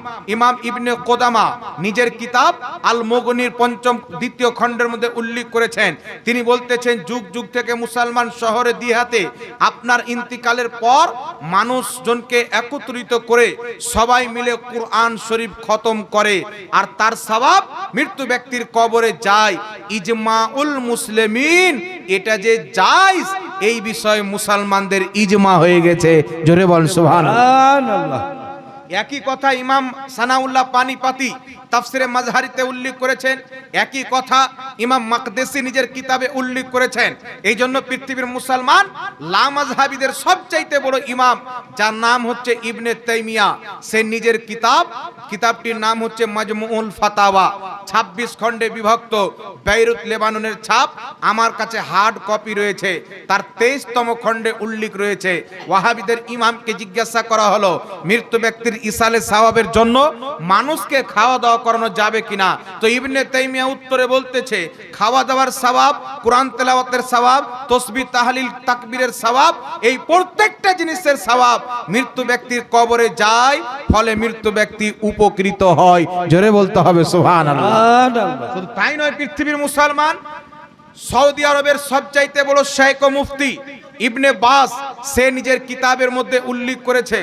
ইবনে কোদামা নিজের কিতাব আল মুগনির দ্বিতীয় খণ্ডের মধ্যে উল্লেখ করেছেন। তিনি বলতেছেন, যুগ যুগ থেকে মুসলমান শহরে দিহাতে আপনার ইন্তিকালের পর মানুষজনকে একত্রিত করে সবাই মিলে কোরআন শরীফ খতম করে আর তার সওয়াব মৃত্যু ব্যক্তির কবরে যায়। ইজমাউল মুসলিমিন, এটা যে জায়েজ এই বিষয়ে মুসলমানদের ইজমা হয়ে গেছে। জোরে বল সুবহানাল্লাহ। একই কথা ইমাম সানাউল্লাহ পানিপাতি তাফসিরে মাজহারিতে উল্লেখ করেছেন, একই কথা ইমাম মাকদেসি নিজের কিতাবে উল্লেখ করেছেন। এই জন্য পৃথিবীর মুসলমান লামাযহাবীদের সবচাইতে বড় ইমাম, যার নাম হচ্ছে ইবনে তাইমিয়া, সে নিজের কিতাবটির নাম হচ্ছে মাজমুউল ফাতাওয়া, 26 খণ্ডে বিভক্ত, বেইরুত লেবাননের ছাপ। আমার কাছে হার্ড কপি রয়েছে, তার 23তম খণ্ডে উল্লেখ রয়েছে। ওয়াহাবীদের ইমামকে জিজ্ঞাসা করা হলো, মৃত্যু ব্যক্তির ইসালে সওয়াবের জন্য মানুষকে খাওয়া দাওয়া করানো যাবে কিনা? তো ইবনে তাইমিয়া উত্তরে বলতেছে, খাওয়া দাওয়ার সওয়াব, কোরআন তেলাওয়াতের সওয়াব, তাসবিহ তাহলিল তাকবীরের সওয়াব, এই প্রত্যেকটা জিনিসের সওয়াব মৃত্যু ব্যক্তির কবরে যায়, ফলে মৃত্যু ব্যক্তি উপকৃত হয়। জোরে বলতে হবে সুবহানাল্লাহ। শুধু তাই নয়, পৃথিবীর মুসলমান সৌদি আরবের সবচাইতে বড় শেখ ও মুফতি ইবনে বাজ, সে নিজের কিতাবের মধ্যে উল্লেখ করেছে,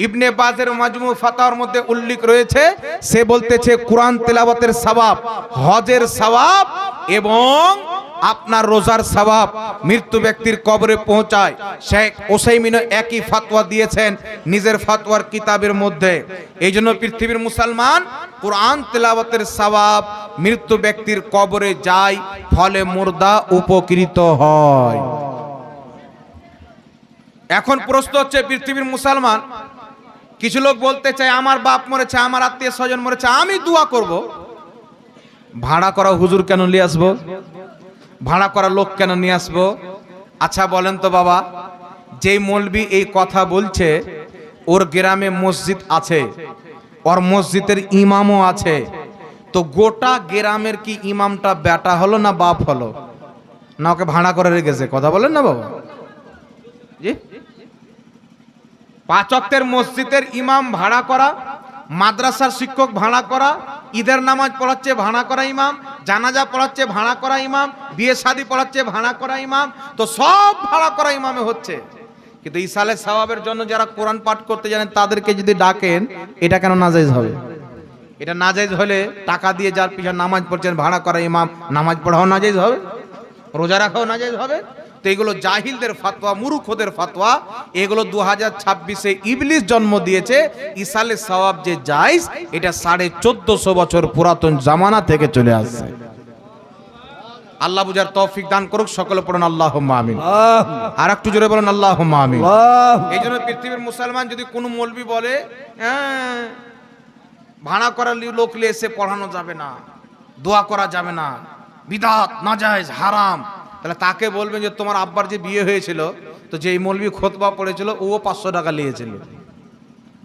ইবনে বাজের মাজমু ফাতাওয়ার মধ্যে উল্লেখ রয়েছে, সে বলতেছে কোরআন তেলাওয়াতের সওয়াব, হজের সওয়াব এবং আপনার রোজার সওয়াব মৃত্যু ব্যক্তির কবরে পৌঁছায়। শেখ ওসাইমিনও একই ফতোয়া দিয়েছেন নিজের ফতোয়ার কিতাবের মধ্যে। এই জন্য পৃথিবীর মুসলমান কোরআন তেলাওয়াতের সওয়াব মৃত্যু ব্যক্তির কবরে যায়, ফলে মুর্দা উপকৃত হয়। এখন প্রশ্ন হচ্ছে, পৃথিবীর মুসলমান কিছু লোক বলতে চায়, আমার বাপ মরেছে, আমার আত্মীয় স্বজন মরেছে, আমি দোয়া করব। ভাড়া করা হুজুর কেন নিয়ে আসবো? ভাড়া করা লোক কেন নিয়ে আসবো? আচ্ছা বলেন তো বাবা, যেই মৌলবি এই কথা বলছে, ওর গ্রামে মসজিদ আছে, ওর মসজিদের ইমামও আছে, তো গোটা গ্রামের কি ইমামটা বেটা হলো না বাপ হলো? না ওকে ভাড়া করে রেখেছে? কথা বলেন না বাবা। জি, 5 ওয়াক্তের মসজিদের ইমাম ভাড়া করা, মাদ্রাসার শিক্ষক ভাড়া করা, ঈদের নামাজ পড়াচ্ছে ভাড়া করা ইমাম, জানাজা পড়াচ্ছে ভাড়া করা ইমাম, বিয়ে শাদী পড়াচ্ছে ভাড়া করা ইমাম, তো সব ভাড়া করা ইমামে হচ্ছে। কিন্তু ইসালে সওয়াবের জন্য যারা কোরআন পাঠ করতে জানেন তাদেরকে যদি ডাকেন, এটা কেন নাজায়েজ হবে? এটা নাজায়েজ হলে টাকা দিয়ে যার পিছনে নামাজ পড়ছেন ভাড়া করা ইমাম, নামাজ পড়াও নাজায়েজ হবে, রোজা রাখাও নাজায়েজ হবে। তো এগুলো জাহিলদের ফতোয়া, মূর্খদের ফতোয়া। এগুলো 2026-এ ইবলিস জন্ম দিয়েছে। ইসালে সওয়াব যে জায়েজ, এটা 1450 বছর পুরাতন জামানা থেকে চলে আসছে। আল্লাহ বুঝার তৌফিক দান করুক। সকলে পড়ুন আল্লাহুম্মা আমিন। আর একটু জোরে বলুন আল্লাহুম্মা আমিন। এই জন্য পৃথিবীর মুসলমান যদি কোনো মৌলবি বলে ভাড়া করা লোক এসে পড়ানো যাবে না, দোয়া করা যাবে না, বিদআত, নাজায়েজ, হারাম, তাহলে তাকে বলবেন যে তোমার আব্বার যে বিয়ে হয়েছিল, তো যেই মৌলবি খুতবা পড়েছিল ও 500 টাকা নিয়েছিল।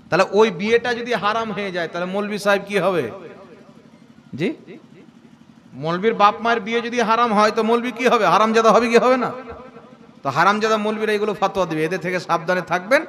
তাহলে ওই বিয়েটা যদি হারাম হয়ে যায় তাহলে মৌলবি সাহেব কি হবে? জি, মৌলবির বাপ মায়ের বিয়ে যদি হারাম হয় তো মৌলবি কি হবে? হারামজাদা হবে কি হবে না? তো হারামজাদা মৌলবীরা এগুলো ফতোয়া দিবে, এদের থেকে সাবধানে থাকবেন।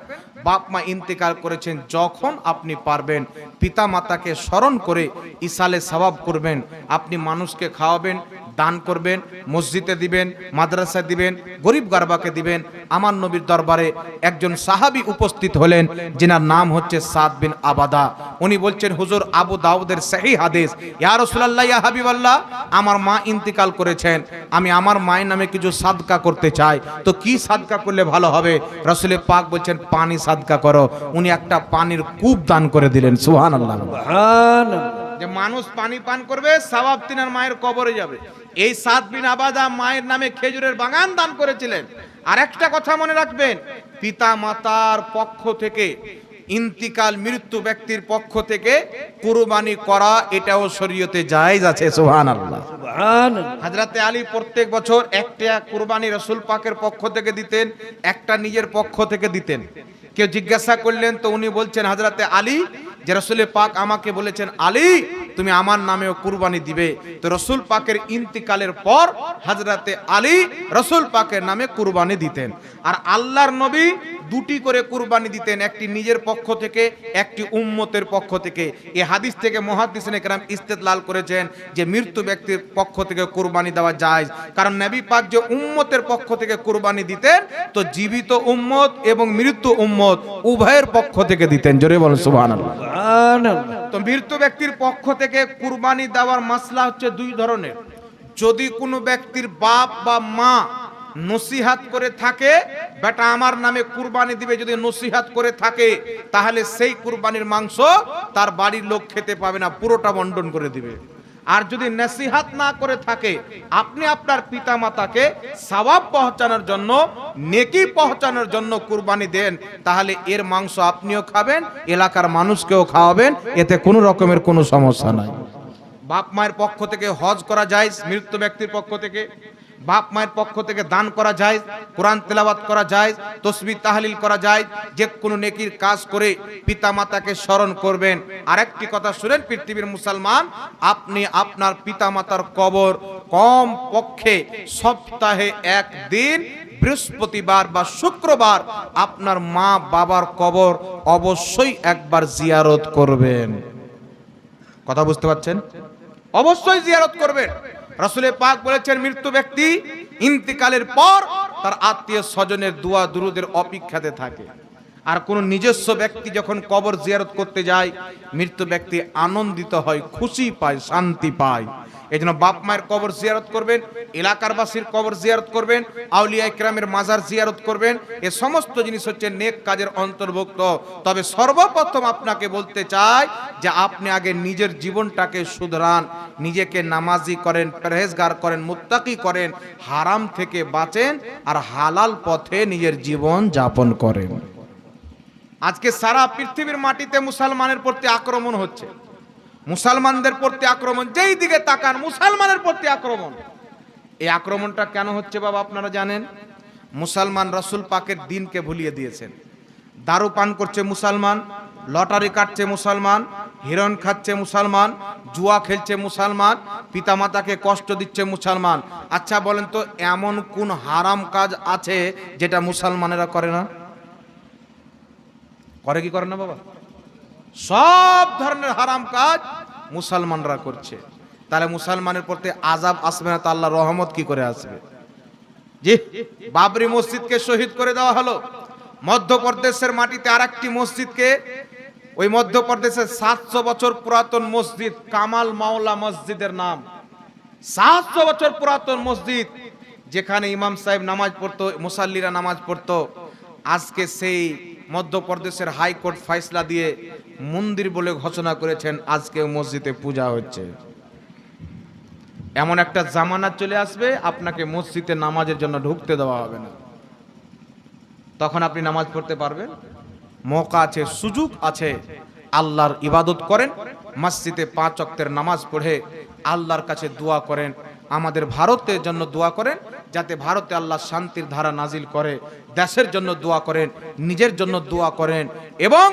বাপ মা ইন্তেকাল করেছেন, যখন আপনি পারবেন পিতা মাতাকে স্মরণ করে ইসালে সওয়াব করবেন। আপনি মানুষকে খাওয়াবেন, দান করবেন, মসজিদে দিবেন, মাদ্রাসা দিবেন, গরিব গারবাকে দিবেন। আমার নবীর দরবারে একজন সাহাবী উপস্থিত হলেন, যিনার নাম হচ্ছে সাদ বিন আবাদা। উনি বলছেন, হুজুর, আবু দাউদের সহিহ হাদিস, ইয়া রাসূলুল্লাহ, ইয়া হাবিবাল্লাহ, আমার মা ইন্তেকাল করেছেন, আমি আমার মায়ের নামে কিছু সাদকা করতে চাই, তো কি সাদকা করলে ভালো হবে? রাসূল পাক বলছেন, পানি সাদকা করো। উনি একটা পানির কূপ দান করে দিলেন। সুবহানাল্লাহ। যে মানুষ পানি পান করবে, সওয়াব তিনার মায়ের কবরে যাবে। এই সাদ বিন আবাদা মায়ের নামে খেজুরের বাগান দান করেছিলেন। আর একটা কথা মনে রাখবেন, পিতা মাতার পক্ষ থেকে ইন্তিকাল মৃত্যু ব্যক্তির পক্ষ থেকে কুরবানি করা, এটাও শরীয়তে জায়েজ আছে। সুবহানাল্লাহ। হযরতে আলী প্রত্যেক বছর একটা কুরবানি রাসূল পাকের পক্ষ থেকে দিতেন, একটা নিজের পক্ষ থেকে দিতেন। কেউ জিজ্ঞাসা করলেন, তো উনি বলছেন, হযরতে আলী, যে রাসূল পাক আমাকে বলেছেন, আলী তুমি আমার নামেও কুরবানি দিবে। তো রাসূল পাকের ইন্তিকালের পর হযরতে আলী রাসূল পাকের নামে কুরবানি দিতেন। আর আল্লাহর নবী দুটি করে কুরবানি দিতেন, একটি নিজের পক্ষ থেকে, একটি উম্মতের পক্ষ থেকে। এই হাদিস থেকে মুহাদ্দিসিনে কেরাম ইস্তেদলাল করেছেন যে মৃত্যু ব্যক্তির পক্ষ থেকে কুরবানি দেওয়া জায়েজ। কারণ নবী পাক যে উম্মতের পক্ষ থেকে কুরবানি দিতেন, তো জীবিত উম্মত এবং মৃত্যু উম্মত উভয়ের পক্ষ থেকে দিতেন। জোরে বলেন সুবহানাল্লাহ। তো মৃত্যু ব্যক্তির পক্ষ থেকে কুরবানি দেওয়ার মাসলা হচ্ছে দুই ধরনের। যদি কোনো ব্যক্তির বাপ বা মা নসিহাত করে থাকে, বেটা আমার নামে কুরবানি দিবে, যদি নসিহাত করে থাকে, তাহলে সেই কুরবানির মাংস তার বাড়ির লোক খেতে পাবে না, পুরোটা বন্টন করে দিবে। আর যদি নসিহাত না করে থাকে, আপনি আপনার পিতা মাতাকে সওয়াব পৌঁছানোর জন্য, নেকি পৌঁছানোর জন্য কুরবানি দেন, তাহলে এর মাংস আপনিও খাবেন, এলাকার মানুষকেও খাওয়াবেন, এতে কোনো রকমের কোনো সমস্যা নাই। বাপ মায়ের পক্ষ থেকে হজ করা যায়, মৃত্যু ব্যক্তির পক্ষ থেকে বাপ মায়ের পক্ষ থেকে দান করা যায়, কোরআন তেলাওয়াত করা যায়, তাসবিহ তাহলিল করা যায়, যে কোনো নেকির কাজ করে পিতা মাতাকে স্মরণ করবেন। আরেকটি কথা শুনেন পৃথিবীর মুসলমান, আপনি আপনার পিতা মাতার কবর কম পক্ষে সপ্তাহে একদিন বৃহস্পতিবার বা শুক্রবার আপনার মা বাবার কবর অবশ্যই একবার জিয়ারত করবেন। কথা বুঝতে পারছেন? অবশ্যই জিয়ারত করবেন। রাসূল পাক বলেছেন, মৃত্যু ব্যক্তি ইন্তিকালের পর তার আত্মীয় স্বজনের দোয়া দুরুদের অপেক্ষাতে থাকে। আর কোন নিজস্ব ব্যক্তি যখন কবর জিয়ারত করতে যায়, মৃত্যু ব্যক্তি আনন্দিত হয়, খুশি পায়, শান্তি পায়। এই জন্য বাপ মায়ের কবর জিয়ারত করবেন, এলাকার বাসীর কবর জিয়ারত করবেন, আউলিয়া ইকরামের মাজার জিয়ারত করবেন। এ সমস্ত জিনিস হচ্ছে নেক কাজের অন্তর্ভুক্ত। তবে সর্বপ্রথম আপনাকে বলতে চাই যে আপনি আগে নিজের জীবনটাকে শুধরান, নিজেকে নামাজি করেন, পরহেজগার করেন, মুত্তাকি করেন, হারাম থেকে বাঁচেন, আর হালাল পথে নিজের জীবন যাপন করেন। আজকে সারা পৃথিবীর মাটিতে মুসলমানের প্রতি আক্রমণ হচ্ছে, মুসলমানদের প্রতি আক্রমণ, যেই দিকে তাকান মুসলমানের প্রতি আক্রমণ। এই আক্রমণটা কেন হচ্ছে বাবা আপনারা জানেন? মুসলমান রাসূল পাকের দ্বীনকে ভুলিয়ে দিয়েছেন। দারু পান করছে মুসলমান, লটারি কাটছে মুসলমান, হিরণ খাচ্ছে মুসলমান, জুয়া খেলছে মুসলমান, পিতামাতাকে কষ্ট দিচ্ছে মুসলমান। আচ্ছা বলেন তো, এমন কোন হারাম কাজ আছে যেটা মুসলমানেরা করে না? করে কি করে না বাবা? সব ধরনের হারাম কাজ মুসলমানরা করছে। তাহলে মুসলমানের প্রতি আযাব আসবে না তো আল্লাহর রহমত কি করে আসবে? জি, বাবরি মসজিদকে শহীদ করে দেওয়া হলো। মধ্যপ্রদেশের মাটিতে আরেকটি মসজিদকে, ওই মধ্যপ্রদেশের 700 বছর পুরাতন মসজিদ, কামাল মাওলা মসজিদের নাম, 700 বছর পুরাতন মসজিদ, যেখানে ইমাম সাহেব নামাজ পড়তো, মুসাল্লিরা নামাজ পড়তো। আজকে সেই মধ্যপ্রদেশের হাইকোর্ট ফয়সালা দিয়ে মন্দির বলে ঘোষণা করেছেন, আজকে মসজিদে পূজা হচ্ছে। এমন একটা জামানা চলে আসবে, আপনাকে মসজিদে নামাজের জন্য ঢুকতে দেওয়া হবে না। তখন আপনি নামাজ পড়তে পারবেন, মৌকা আছে, সুযোগ আছে। আল্লাহর ইবাদত করেন, মসজিদে 5 ওয়াক্তের নামাজ পড়ে আল্লাহর কাছে দোয়া করেন, আমাদের ভারতের জন্য দোয়া করেন, যাতে ভারতে আল্লাহ শান্তির ধারা নাজিল করে। দেশের জন্য দোয়া করেন, নিজের জন্য দোয়া করেন, এবং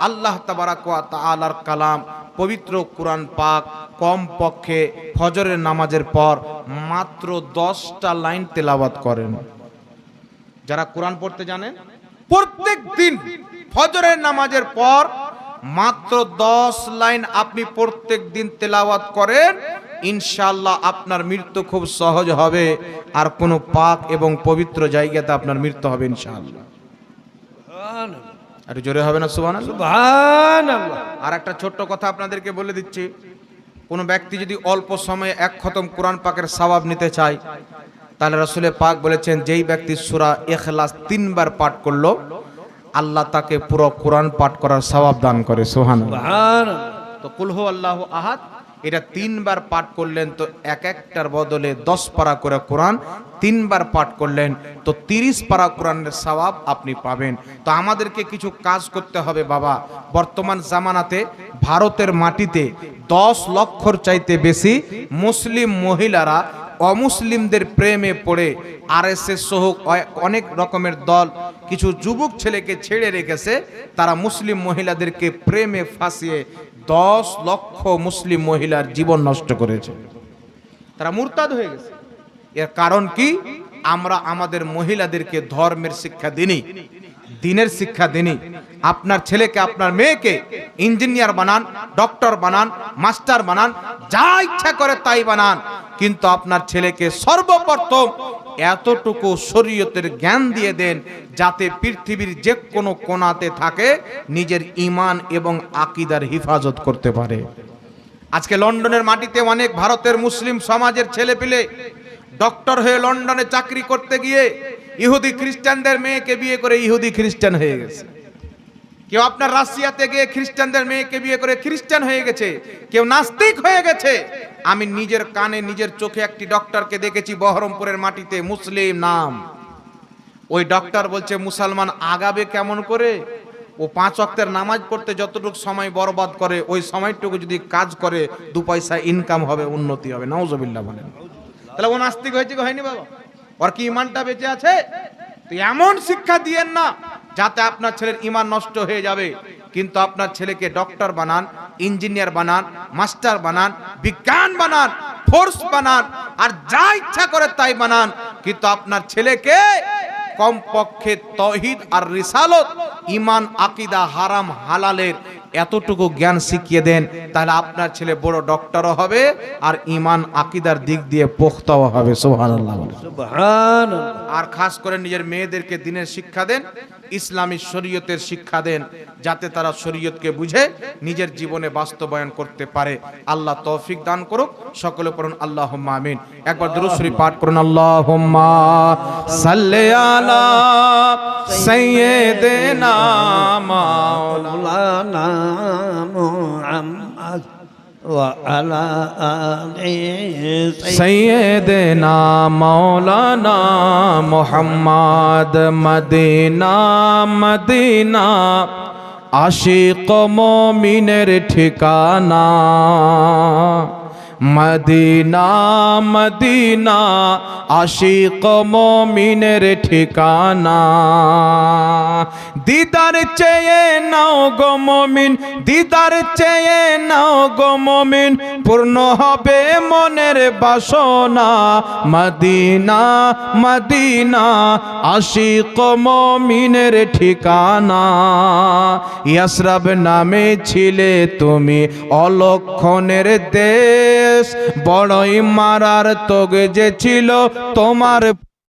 আল্লাহ তাবারাক ওয়া তাআলার কালাম পবিত্র কুরআন পাক কম পক্ষে ফজরের নামাজের পর মাত্র 10টা লাইন তেলাওয়াত করেন। যারা কোরআন পড়তে জানেন, প্রত্যেক দিন ফজরের নামাজের পর মাত্র 10 লাইন আপনি প্রত্যেক দিন তেলাওয়াত করেন, ইনশাআল্লাহ আপনার মৃত্যু খুব সহজ হবে, আর কোনো পাক এবং পবিত্র জায়গাতে আপনার মৃত্যু হবে ইনশাআল্লাহ। আর জোরে হবে না সুবহানাল্লাহ? সুবহানাল্লাহ। আর একটা ছোট্ট কথা আপনাদেরকে বলে দিচ্ছি, কোনো ব্যক্তি যদি অল্প সময়ে এক খতম কোরআন পাকের সওয়াব নিতে চায়, তাহলে রাসূল পাক বলেছেন, যেই ব্যক্তি সূরা ইখলাস 3 বার পাঠ করলো, আল্লাহ তাকে পুরো কোরআন পাঠ করার সওয়াব দান করে। সুবহানাল্লাহ। সুবহানাল্লাহ। তো কুল হু আল্লাহু আহাদ এটা 3 বার পাঠ করলেন, তো এক একটার বদলে 10 পারা করে কোরআন 3 বার পাঠ করলেন, তো 30 পারা কোরআনের সওয়াব আপনি পাবেন। তো আমাদেরকে কিছু কাজ করতে হবে বাবা। বর্তমান জামানাতে ভারতের মাটিতে 10 লক্ষর চাইতে বেশি মুসলিম মহিলারা অমুসলিমদের প্রেমে পড়ে আরএসএস সহ অনেক রকমের দল কিছু যুবক ছেলেকে ছেড়ে রেখেছে, তারা মুসলিম মহিলাদেরকে প্রেমে ফাঁসিয়ে 10 লক্ষ মুসলিম মহিলার জীবন নষ্ট করেছে। তারা মুরতাদ হয়ে গেছে। এর কারণ কি? আমরা আমাদের মহিলাদেরকে ধর্মের শিক্ষা দিইনি, দিনের শিক্ষা দিইনি। আপনার ছেলেকে, আপনার মেয়েকে ইঞ্জিনিয়ার বানান, ডক্টর বানান, মাস্টার বানান, যা ইচ্ছা করে তাই বানান, কিন্তু আপনার ছেলেকে সর্বপ্রথম এতটুকু শরীয়তের জ্ঞান দিয়ে দেন, যাতে পৃথিবীর যে কোনো কোণাতে থাকে নিজের ঈমান এবং আকীদার হিফাজত করতে পারে। আজকে লন্ডনের মাটিতে অনেক ভারতের মুসলিম সমাজের ছেলেপিলে ডক্টর হয়ে লন্ডনে চাকরি করতে গিয়ে ইহুদি খ্রিস্টানদের মেয়েকে বিয়ে করে ইহুদি খ্রিস্টান হয়ে গেছে। কেউ আপনার রাশিয়াতে গিয়ে খ্রিস্টানদের মেয়েকে বিয়ে করে খ্রিস্টান হয়ে গেছে, কেউ নাস্তিক হয়ে গেছে। আমি নিজের কানে নিজের চোখে একটি ডক্টরকে দেখেছি বহরমপুরের মাটিতে, মুসলিম নাম। ওই ডক্টর বলছে মুসলমান আগাবে কেমন করে? ও 5 ওয়াক্তের নামাজ পড়তে যতটুকু সময় বরবাদ করে, ওই সময়টুকু যদি কাজ করে 2 পয়সা ইনকাম হবে, উন্নতি হবে। নাউজুবিল্লাহ বলেন। তাহলে ও নাস্তিক হয়েছে কি হয়নি বাবা? ওর কি ইমানটা বেঁচে আছে? তো এমন শিক্ষা দিয়েন না যাতে আপনার ছেলের ঈমান নষ্ট হয়ে যাবে। কিন্তু আপনার ছেলেকে ডক্টর বানান, ইঞ্জিনিয়ার বানান, মাস্টার বানান, বিজ্ঞান বানান, ফোর্স বানান, আর যা ইচ্ছা করে তাই বানান, কিন্তু আপনার ছেলেকে কমপক্ষে তাওহীদ আর রিসালত, ঈমান, আকীদা, হারাম হালালের এতটুকু জ্ঞান শিখিয়ে দেন, তাহলে আপনার ছেলে বড় ডক্টরও হবে আর ঈমান আকীদার দিক দিয়ে পোক্তাও হবে। সুবহানাল্লাহ। সুবহানাল্লাহ। আর খাস করে নিজের মেয়েদেরকে দ্বীনের শিক্ষা দেন, ইসলামী শরীয়তের শিক্ষা দেন, যাতে তারা শরীয়তকে বুঝে নিজের জীবনে বাস্তবায়ন করতে পারে। আল্লাহ তৌফিক দান করুক। সকলে পড়ুন আল্লাহুম্মা আমিন। একবার দুরূদ শরীফ পাঠ করুন। আল্লাহুম্মা সাল্লি আলা সাইয়্যিদিনা মাওলানা মুহাম্মদ ওয়া আলা আলিহি সৈয়দনা মৌলানা মুহাম্মদ। মদিনা মদিনা আশিক মুমিনের ঠিকানা, মদিনা মদিনা আশিক মুমিনের ঠিকানা। দিদার চেয়ে নাও গো মুমিন, দিদার চেয়ে নাও গো মুমিন, পূর্ণ হবে মনের বাসনা। মদিনা মদিনা আশিক মুমিনের ঠিকানা। ইয়াসরাব নামে ছিলে তুমি অলক্ষণের দেশ, বড়ই মারার তোগ যে ছিল তোমার